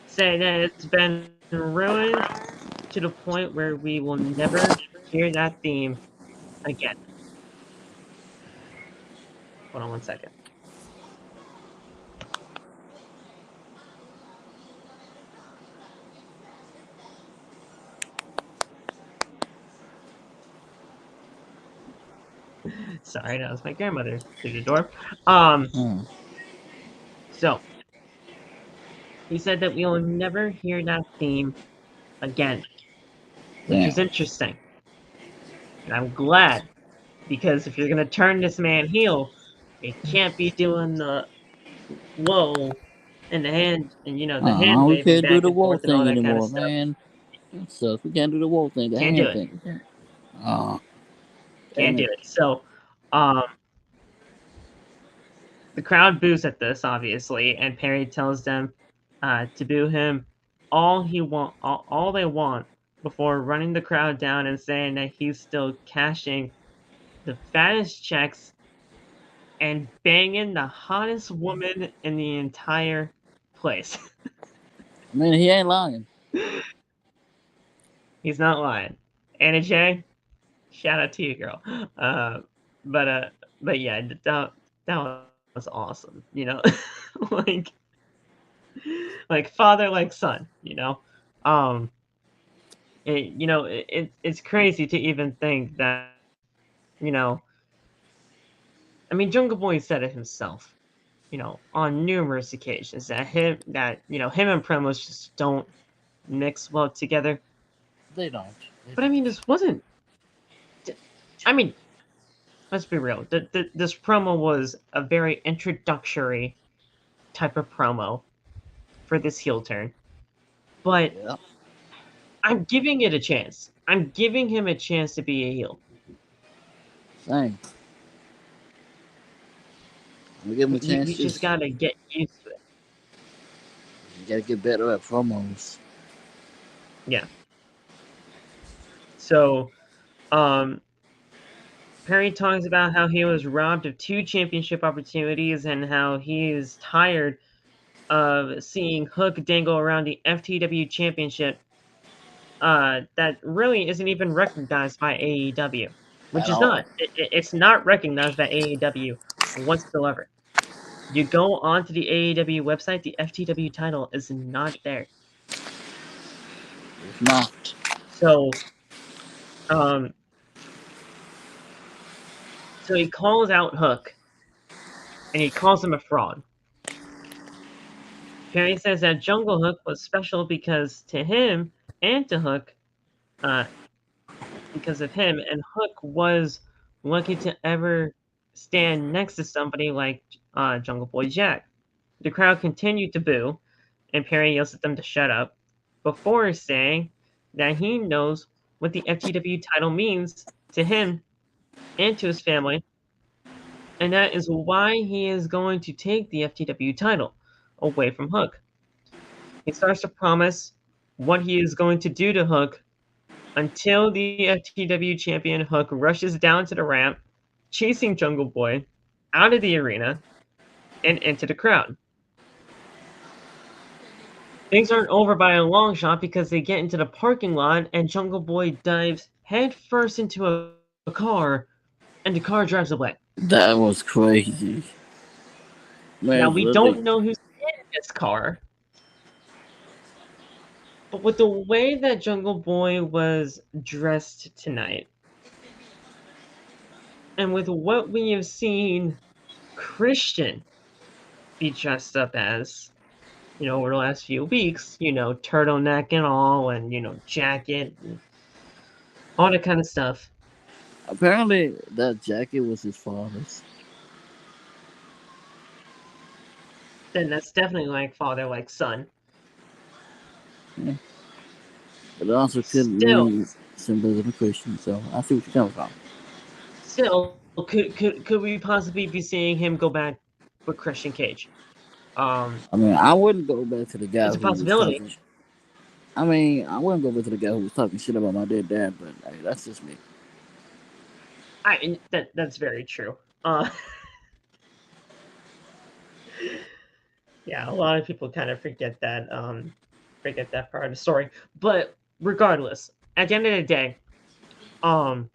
saying that it's been ruined to the point where we will never hear that theme again. Hold on one second. Sorry, that was my grandmother through the door. Hmm. So he said that we will never hear that theme again, which Damn. is interesting. And I'm glad, because if you're gonna turn this man heel, it can't be doing the whoa and the hand and the hand We waving can't do back the and wall forth and all thing that kind of anymore, stuff. man. That sucks. We can't do the wall thing, the Can't do hand it. thing. Uh, Can't damn do it. it. So, um, the crowd boos at this, obviously, and Perry tells them to boo him all they want before running the crowd down and saying that he's still cashing the fattest checks and banging the hottest woman in the entire place. I mean, he ain't lying. He's not lying. Anna J, shout out to you, girl. But uh, but yeah, that was awesome. Like father like son. Um, it's crazy to even think that you know. I mean, Jungle Boy said it himself. On numerous occasions him and promos just don't mix well together. They don't. They But I don't. mean, this wasn't. I mean, let's be real. This promo was a very introductory type of promo for this heel turn. But Yeah. I'm giving it a chance. I'm giving him a chance to be a heel. Same. We give him a You, chance. you just gotta get used to it. You gotta get better at promos. Yeah. So, Perry talks about how he was robbed of 2 championship opportunities and how he is tired of seeing Hook dangle around the FTW championship that really isn't even recognized by AEW, which At is all. not. It's not recognized by AEW whatsoever. You go onto the AEW website, the FTW title is not there. It's not. So, um, so he calls out Hook, and he calls him a fraud. Perry says that Jungle Hook was special because to him and to Hook, uh, because of him, and Hook was lucky to ever stand next to somebody like Jungle Boy Jack. The crowd continued to boo, and Perry yells at them to shut up, before saying that he knows what the FTW title means to him and to his family, and that is why he is going to take the FTW title away from Hook. He starts to promise what he is going to do to Hook until the FTW champion Hook rushes down to the ramp, chasing Jungle Boy out of the arena and into the crowd. Things aren't over by a long shot because they get into the parking lot and Jungle Boy dives headfirst into a car and the car drives away. That was crazy. Now, Man, we really. don't know who's in this car, but with the way that Jungle Boy was dressed tonight, and with what we have seen Christian be dressed up as, over the last few weeks, turtleneck and all, and, jacket and all that kind of stuff. Apparently, that jacket was his father's. Then that's definitely like father, like son. Yeah. But it also could Still, mean symbolism of Christian, so I see what you're coming from. still, could we possibly be seeing him go back with Christian Cage? I mean, I wouldn't go back to the guy It's a who was possibility. talking. I mean, I wouldn't go back to the guy who was talking shit about my dead dad, but hey, that's just me. That's very true. Yeah, a lot of people kind of forget that part of the story. But regardless, at the end of the day, um,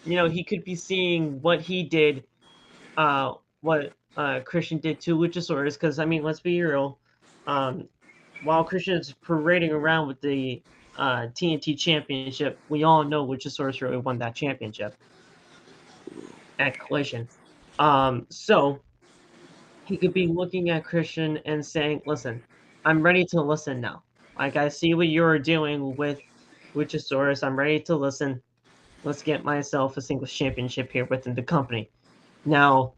he could be seeing what he did, what Christian did to Luchasaurus. Because I mean, let's be real, um, while Christian is parading around with the TNT Championship, we all know Luchasaurus really won that championship at Collision. So he could be looking at Christian and saying, "Listen, I'm ready to listen now. Like I see what you're doing with Luchasaurus. I'm ready to listen. Let's get myself a singles championship here within the company." Now,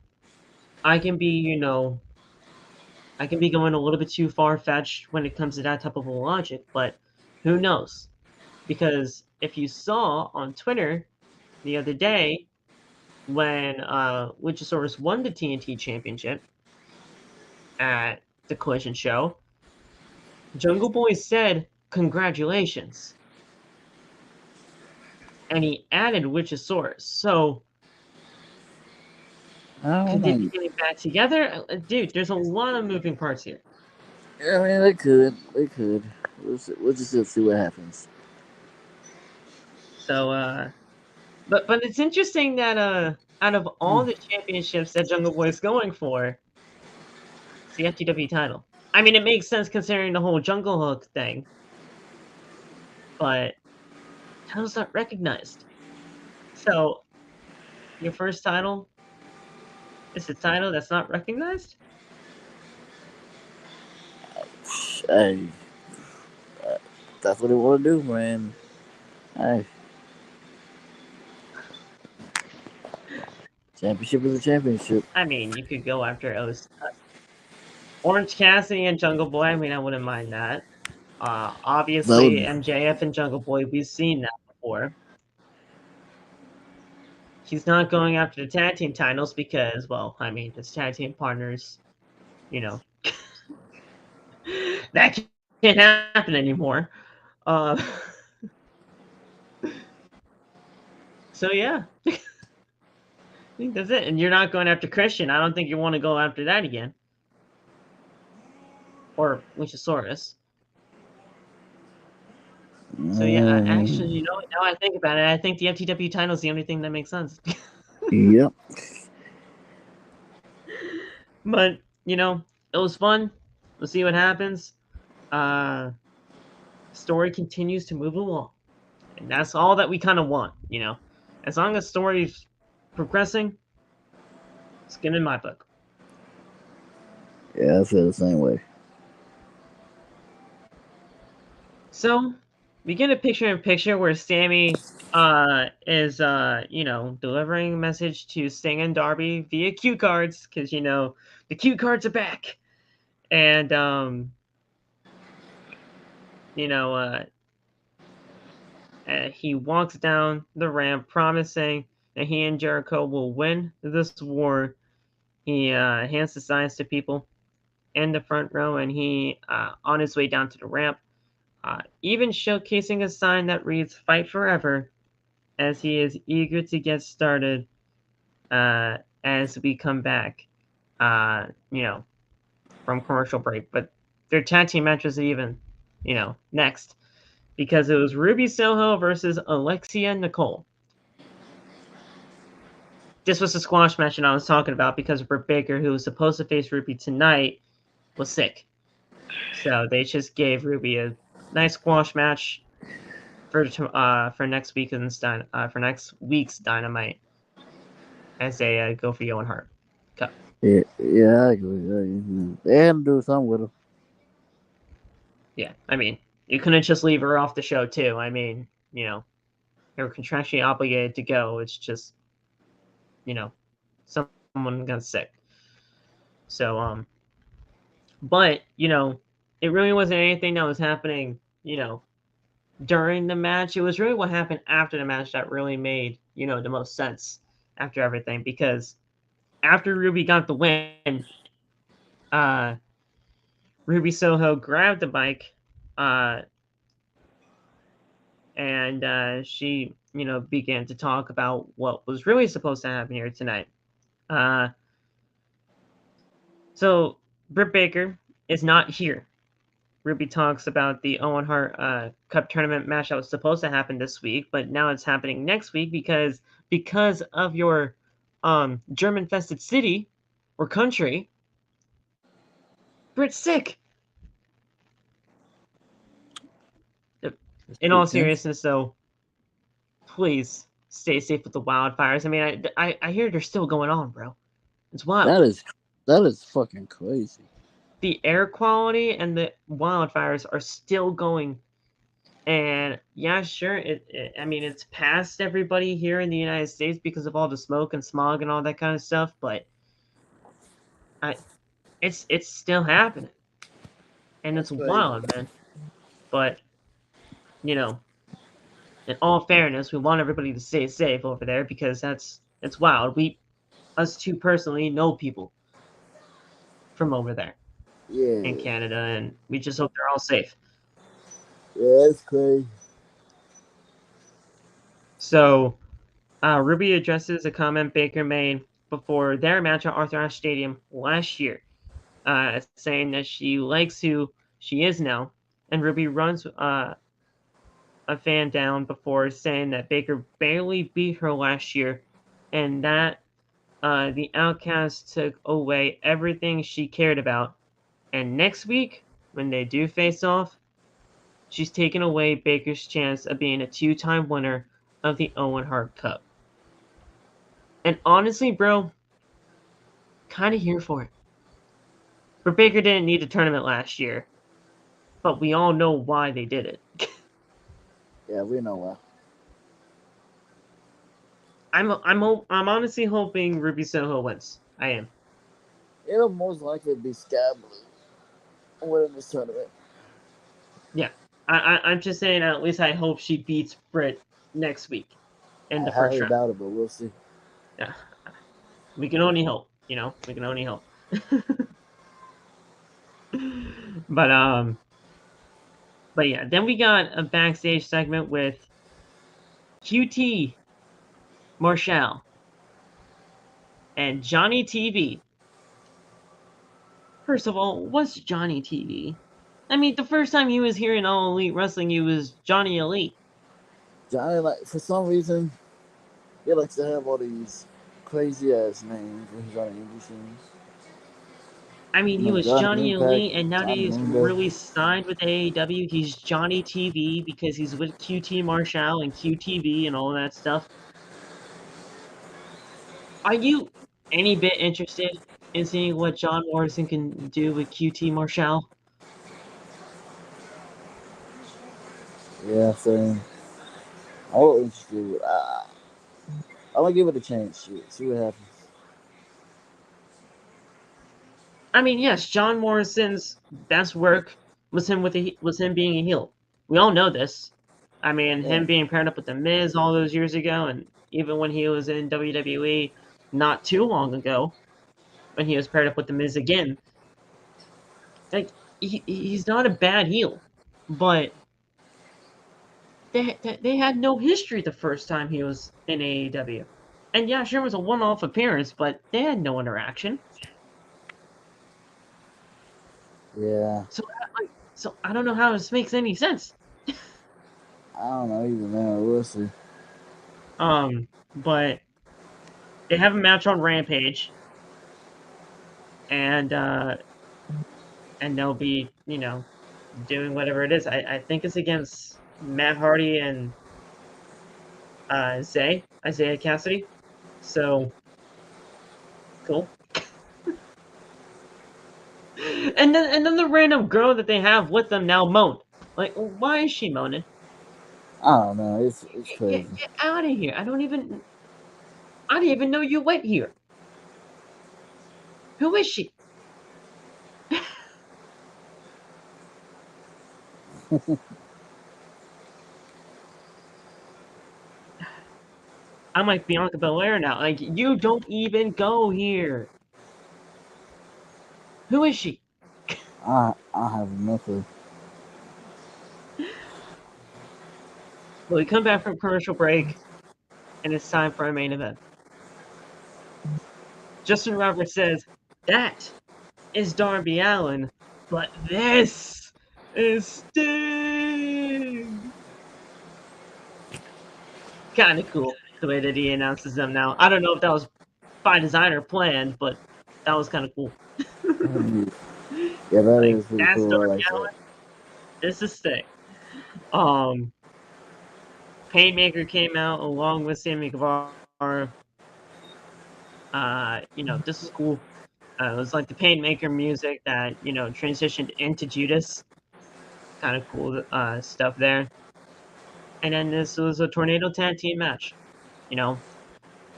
I can be, I can be going a little bit too far fetched when it comes to that type of a logic, but who knows? Because if you saw on Twitter the other day when Luchasaurus won the TNT Championship at the Collision show, Jungle Boy said, "Congratulations." And he added Luchasaurus. So, I don't could they be know. getting back together? Dude, there's a lot of moving parts here. I mean, they could. They could. We'll just see what happens. So, but it's interesting that out of all the championships that Jungle Boy is going for, it's the FTW title. I mean, it makes sense considering the whole Jungle Hook thing, but title's not recognized. So, your first title is a title that's not recognized? Hey, that's what they want to do, man. Hey, championship is a championship. I mean, you could go after Orange Cassidy and Jungle Boy. I mean, I wouldn't mind that. That Obviously, would. MJF and Jungle Boy, we've seen that before. He's not going after the tag team titles because, well, I mean, his tag team partners, you know, That can't happen anymore. So yeah, I think that's it. And you're not going after Christian. I don't think you want to go after that again. Or Luchasaurus. So yeah, actually, you know, now I think about it, I think the FTW title is the only thing that makes sense. Yep. But you know, it was fun. We'll see what happens. Story continues to move along, and that's all that we kind of want. You know, as long as story's progressing, it's good in my book. Yeah, I feel the same way. So we get a picture-in-picture where Sammy is you know, delivering a message to Sting and Darby via cue cards, because you know the cue cards are back. And you know, he walks down the ramp promising that he and Jericho will win this war. He hands the signs to people in the front row, and he on his way down to the ramp, even showcasing a sign that reads "Fight Forever," as he is eager to get started as we come back, you know, from commercial break. But their tag team match was even, you know, next, because it was Ruby Soho versus Alexia Nicole. This was the squash match that I was talking about because Britt Baker, who was supposed to face Ruby tonight, was sick. So they just gave Ruby a nice squash match for next week's Dynamite as they go for Owen Hart Cup. Yeah, I agree. They had to do something with him. Yeah, I mean, you couldn't just leave her off the show too. I mean, you know, you're contractually obligated to go. It's just, you know, someone got sick. So, but you know, it really wasn't anything that was happening, you know, during the match. It was really what happened after the match that really made, you know, the most sense after everything. Because after Ruby got the win, uh, Ruby Soho grabbed the mic, uh, and she, you know, began to talk about what was really supposed to happen here tonight. Uh, so Britt Baker is not here. Ruby talks about the Owen Hart Cup tournament match that was supposed to happen this week, but now it's happening next week because of your German-infested city or country. Britt's sick. In all seriousness, though, please stay safe with the wildfires. I mean, I hear they're still going on, bro. It's wild. That is fucking crazy. The air quality and the wildfires are still going. And yeah, sure. I mean, it's past everybody here in the United States because of all the smoke and smog and all that kind of stuff. But it's still happening, and it's That's crazy. wild, man. But you know, in all fairness, we want everybody to stay safe over there because it's wild. Us two personally know people from over there in Yeah. Canada, and we just hope they're all safe. Yeah, that's crazy. So, Ruby addresses a comment Baker made before their match at Arthur Ashe Stadium last year, saying that she likes who she is now, and Ruby runs a fan down before saying that Baker barely beat her last year, and that the Outcast took away everything she cared about. And next week, when they do face off, she's taken away Baker's chance of being a two-time winner of the Owen Hart Cup. And honestly, bro, kind of here for it. But Baker didn't need a tournament last year, but we all know why they did it. Yeah, we know why. I'm honestly hoping Ruby Soho wins. I am. It'll most likely be Sky Blue winning this tournament. Yeah, I'm just saying. At least I hope she beats Britt next week in I the first highly round. doubt it, but we'll see. Yeah, we can only hope. You know, we can only hope. But yeah, then we got a backstage segment with QT Marshall and Johnny TV. First of all, what's Johnny TV? I mean, the first time he was here in All Elite Wrestling, he was Johnny Elite. Johnny, like, for some reason, he likes to have all these crazy ass names when he's on the indie scenes. I mean, he You know, was Johnny Johnny Impact, Elite, and now that Johnny he's Mundo. really signed with AEW, he's Johnny TV because he's with QT Marshall and QTV and all that stuff. Are you any bit interested in seeing what John Morrison can do with QT Marshall? Yeah, same. I'm a little interested. I'm gonna give it a chance. See what happens. I mean, yes, John Morrison's best work was him being a heel. We all know this. I mean, Yeah. him being paired up with the Miz all those years ago, and even when he was in WWE not too long ago, when he was paired up with the Miz again, like he's not a bad heel, but they had no history the first time he was in AEW. And yeah, sure, it was a one-off appearance, but they had no interaction. Yeah. So I don't know how this makes any sense. I don't know either, man. We'll see. But they have a match on Rampage, and they'll be, doing whatever it is. I think it's against Matt Hardy and Isaiah Cassidy. So cool. And then the random girl that they have with them now moaned. Like, why is she moaning? I don't know. It's crazy. Get out of here! I didn't even know you went here. Who is she? I'm like Bianca Belair now. Like, you don't even go here. Who is she? I have no clue. Well, we come back from commercial break, and it's time for our main event. Justin Roberts says, that is Darby Allin, but this is Sting. Kind of cool the way that he announces them now. I don't know if that was by design or planned, but that was kind of cool. Yeah, that Like, is pretty that's cool. I Darby like Allin. that. This is Sting. Painmaker came out along with Sammy Guevara. This is cool. It was like the Painmaker music that, transitioned into Judas. Kind of cool stuff there. And then this was a Tornado Tag Team match. No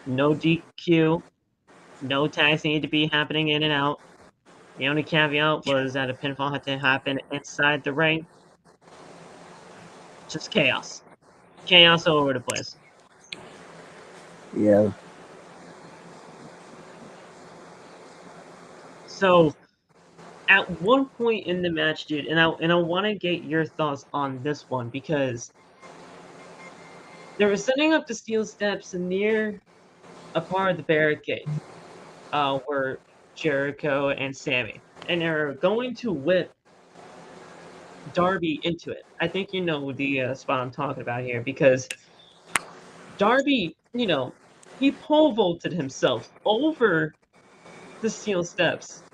DQ, no tags need to be happening in and out. The only caveat was that a pinfall had to happen inside the ring. Just chaos. Chaos all over the place. Yeah. So, at one point in the match, dude, and I want to get your thoughts on this one because they were setting up the steel steps near a part of the barricade, where Jericho and Sammy, and they're going to whip Darby into it. I think you know the spot I'm talking about here because Darby, he pole vaulted himself over the steel steps,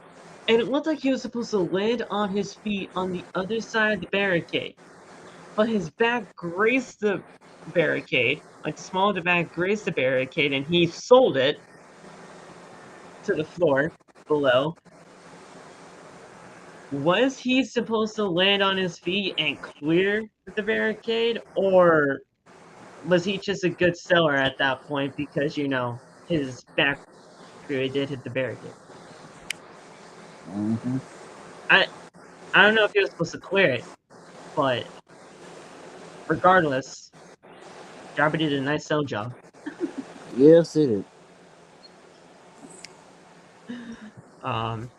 and it looked like he was supposed to land on his feet on the other side of the barricade, but his back grazed the barricade, like the small of the back grazed the barricade, and he sold it to the floor below. Was he supposed to land on his feet and clear the barricade, or was he just a good seller at that point because, his back really did hit the barricade? Mm-hmm. I don't know if he was supposed to clear it, but regardless, Darby did a nice sell job. Yes, it is. Um,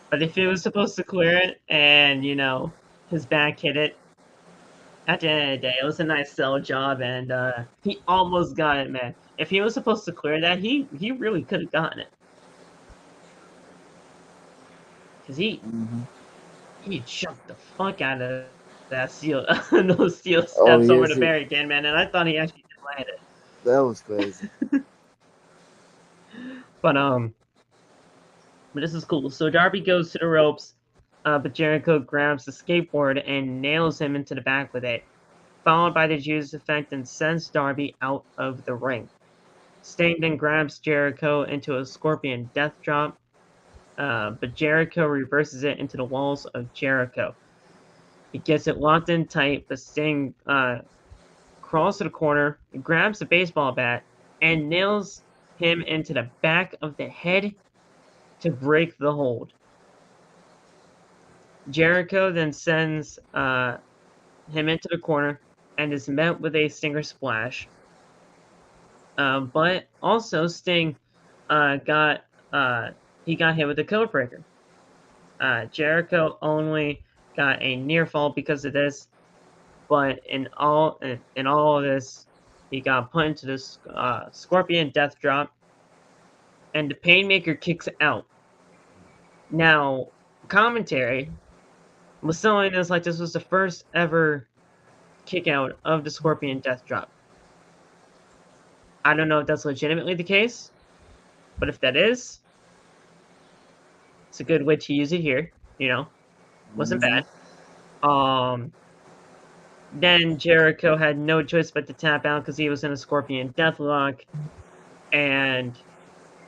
But if he was supposed to clear it and, you know, his back hit it, at the end of the day, it was a nice sell job, and he almost got it, man. If he was supposed to clear that, he really could have gotten it. Because Mm-hmm. he jumped the fuck out of that steel, those steel Oh, steps over yes, the barricade, man, and I thought he actually did land it. that was crazy. But this is cool. So Darby goes to the ropes, but Jericho grabs the skateboard and nails him into the back with it, followed by the Judas effect and sends Darby out of the ring. Sting then grabs Jericho into a scorpion death drop, but Jericho reverses it into the walls of Jericho. He gets it locked in tight, but Sting crawls to the corner, grabs the baseball bat, and nails him into the back of the head to break the hold. Jericho then sends him into the corner and is met with a Stinger splash. But also Sting got hit with a code breaker. Jericho only got a near fall because of this, but in all of this, he got put into this scorpion death drop, and the Painmaker kicks out. Now, commentary was selling this like this was the first ever kick out of the scorpion death drop. I don't know if that's legitimately the case, but if that is, it's a good way to use it here. You know, wasn't Mm-hmm. bad. Then Jericho had no choice but to tap out because he was in a scorpion deathlock, and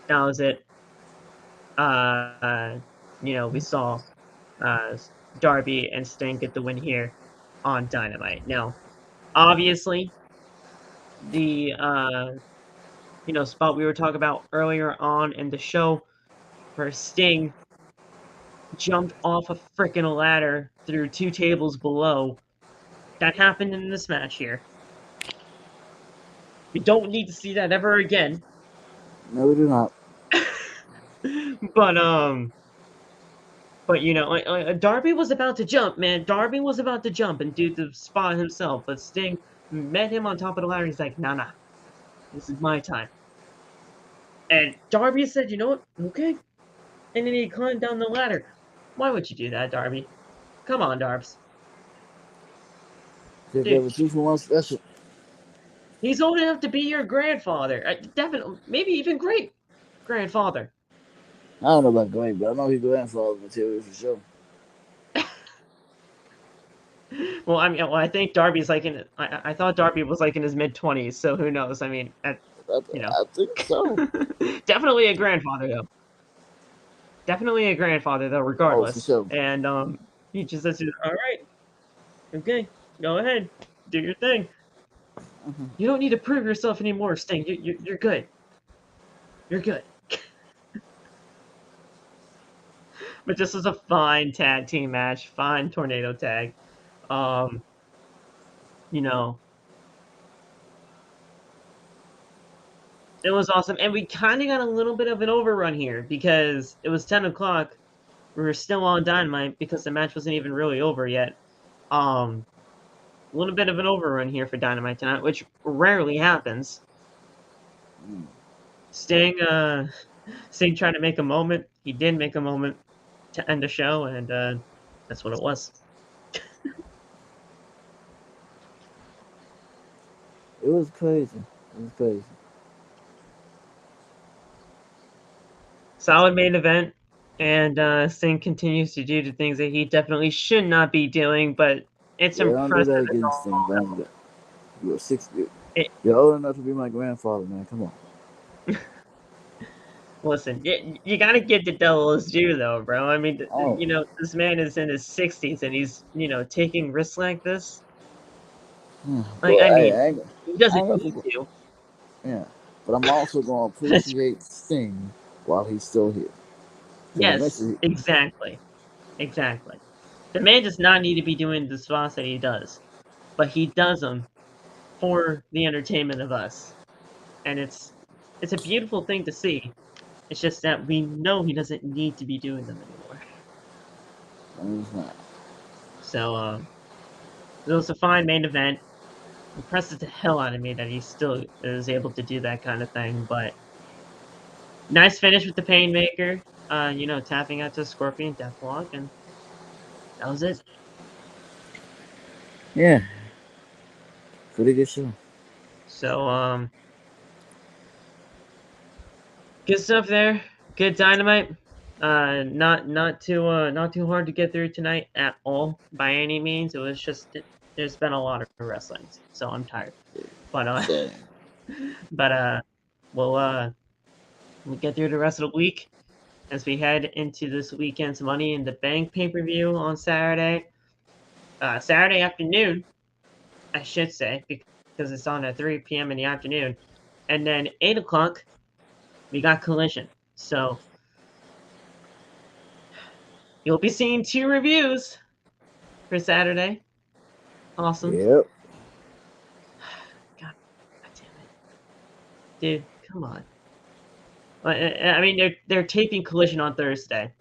that was it. You know, we saw Darby and Sting get the win here on Dynamite. Now, obviously, the you know, spot we were talking about earlier on in the show, where Sting jumped off a freaking ladder through 2 tables below, that happened in this match here. We don't need to see that ever again. No, we do not. but you know, Darby was about to jump, man. Darby was about to jump and do the spot himself, but Sting met him on top of the ladder. He's like, nah, this is my time. And Darby said, you know what? Okay. And then he climbed down the ladder. Why would you do that, Darby? Come on, Darbs. If Dude, ever 2 for 1 special. he's old enough to be your grandfather. Definitely, maybe even great grandfather. I don't know about great, but I know he's grandfather material for sure. Well, I mean, I think Darby's like in. I thought Darby was like in his mid-20s, so who knows? I mean, you know, I think so. definitely a grandfather though. Definitely a grandfather though, Oh, for regardless. sure. And he just says, "All right, okay, go ahead, do your thing. Mm-hmm. You don't need to prove yourself anymore, Sting. You're good. You're good." But this was a fine tag team match, fine tornado tag. Um, you know, it was awesome, and we kind of got a little bit of an overrun here because it was 10 o'clock. We were still on Dynamite because the match wasn't even really over yet. A little bit of an overrun here for Dynamite tonight, which rarely happens. Mm. Sting tried to make a moment. He did make a moment to end the show, and that's what it was. It was crazy. It was crazy. Solid main event, and Sting continues to do the things that he definitely should not be doing, but it's Yeah, don't do impressive that in against things. all Don't do that. You're 60. it, You're old enough to be my grandfather, man. Come on. Listen, you gotta give the devil his due, though, bro. I mean, Oh, you know, this man is in his 60s and he's, you know, taking risks like this. Like, but I hey, mean, he I doesn't ain't need gonna, to. yeah. But I'm also gonna That's appreciate Sting while he's still here. Because yes, eventually, exactly, exactly. The man does not need to be doing the spots that he does, but he does them for the entertainment of us, and it's a beautiful thing to see. It's just that we know he doesn't need to be doing them anymore. It's not. So it was a fine main event. Impresses the hell out of me that he still is able to do that kind of thing. But nice finish with the Painmaker. Tapping out to Scorpion Deathlock, and that was it. Yeah. Pretty good show. So good stuff there. Good Dynamite. Not too hard to get through tonight at all by any means. It was just there's been a lot of wrestling, so I'm tired. But Yeah. but we'll get through the rest of the week as we head into this weekend's Money in the Bank pay-per-view on Saturday. Saturday afternoon, I should say, because it's on at 3 p.m. in the afternoon. And then 8 o'clock, we got Collision. So you'll be seeing 2 reviews for Saturday. Awesome. Yep. God damn it. Dude, come on. I mean, they're taping Collision on Thursday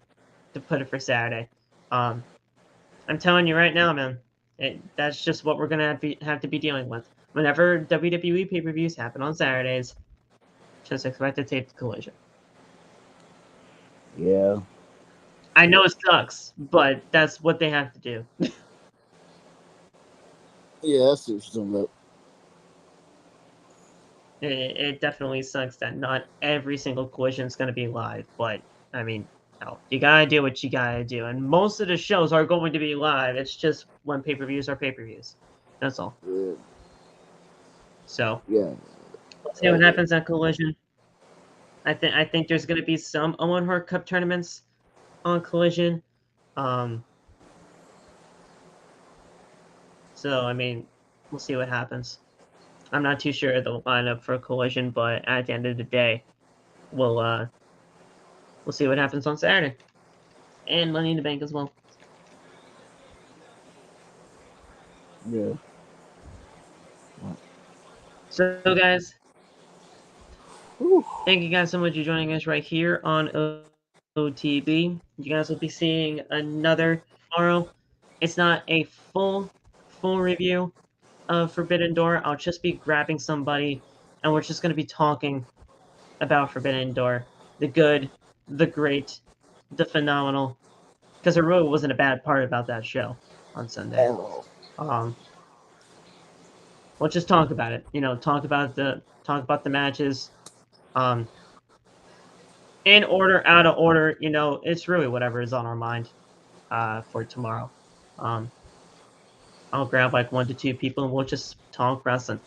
to put it for Saturday. I'm telling you right now, man, that's just what we're gonna have to be dealing with. Whenever WWE pay-per-views happen on Saturdays, just expect to tape the Collision. Yeah. I know it sucks, but that's what they have to do. Yeah, that's interesting. Look. It definitely sucks that not every single Collision is going to be live, but I mean, no, you gotta do what you gotta do, and most of the shows are going to be live. It's just when pay-per-views are pay-per-views. That's all. Yeah. So Yeah. let's see what happens at Collision. I think there's going to be some Owen Hart Cup tournaments on Collision. So I mean, we'll see what happens. I'm not too sure of the lineup for Collision, but at the end of the day, we'll see what happens on Saturday, and Money in the Bank as well. Yeah. So guys, Whew. thank you guys so much for joining us right here on OTB. You guys will be seeing another tomorrow. It's not a full review of Forbidden Door. I'll just be grabbing somebody, and we're just going to be talking about Forbidden Door, the good, the great, the phenomenal. Because there really wasn't a bad part about that show on Sunday. Oh. We'll just talk about it. Talk about the matches. In order, out of order. It's really whatever is on our mind. For tomorrow. I'll grab like 1 to 2 people, and we'll just talk wrestling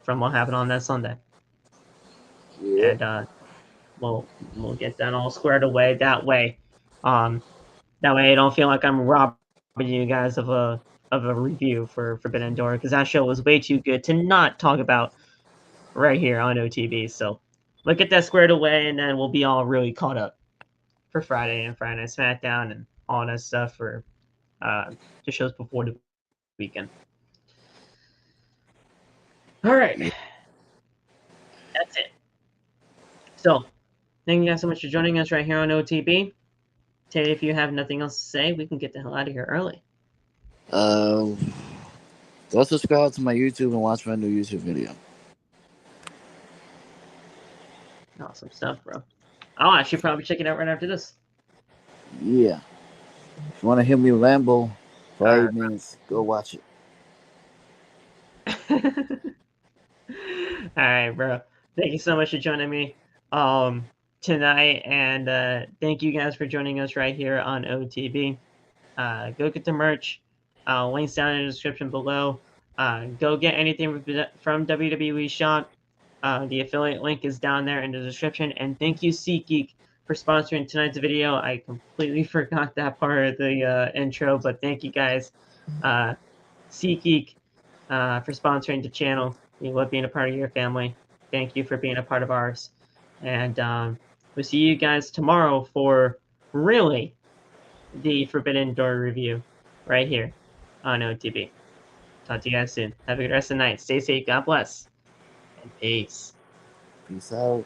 from what happened on that Sunday, Yep. and we'll get that all squared away that way. That way I don't feel like I'm robbing you guys of a review for Forbidden Door, because that show was way too good to not talk about right here on OTB. So we'll get that squared away, and then we'll be all really caught up for Friday and Friday Night SmackDown and all that stuff for the shows before the weekend. All right, that's it. So thank you guys so much for joining us right here on OTB. Tay, if you have nothing else to say, we can get the hell out of here early. Go subscribe to my YouTube and watch my new YouTube video. Awesome stuff, bro. I should probably check it out right after this. Yeah. If you want to hear me ramble for 8 minutes, go watch it. All right, bro. Thank you so much for joining me tonight, and thank you guys for joining us right here on OTB. Go get the merch. Links down in the description below. Go get anything from WWE Shop. The affiliate link is down there in the description. And thank you, SeatGeek, for sponsoring tonight's video. I completely forgot that part of the intro, but thank you guys, SeatGeek, for sponsoring the channel. We love being a part of your family. Thank you for being a part of ours. And we'll see you guys tomorrow for really the Forbidden Door review right here on OTB. Talk to you guys soon. Have a good rest of the night. Stay safe. God bless. And peace. Peace out.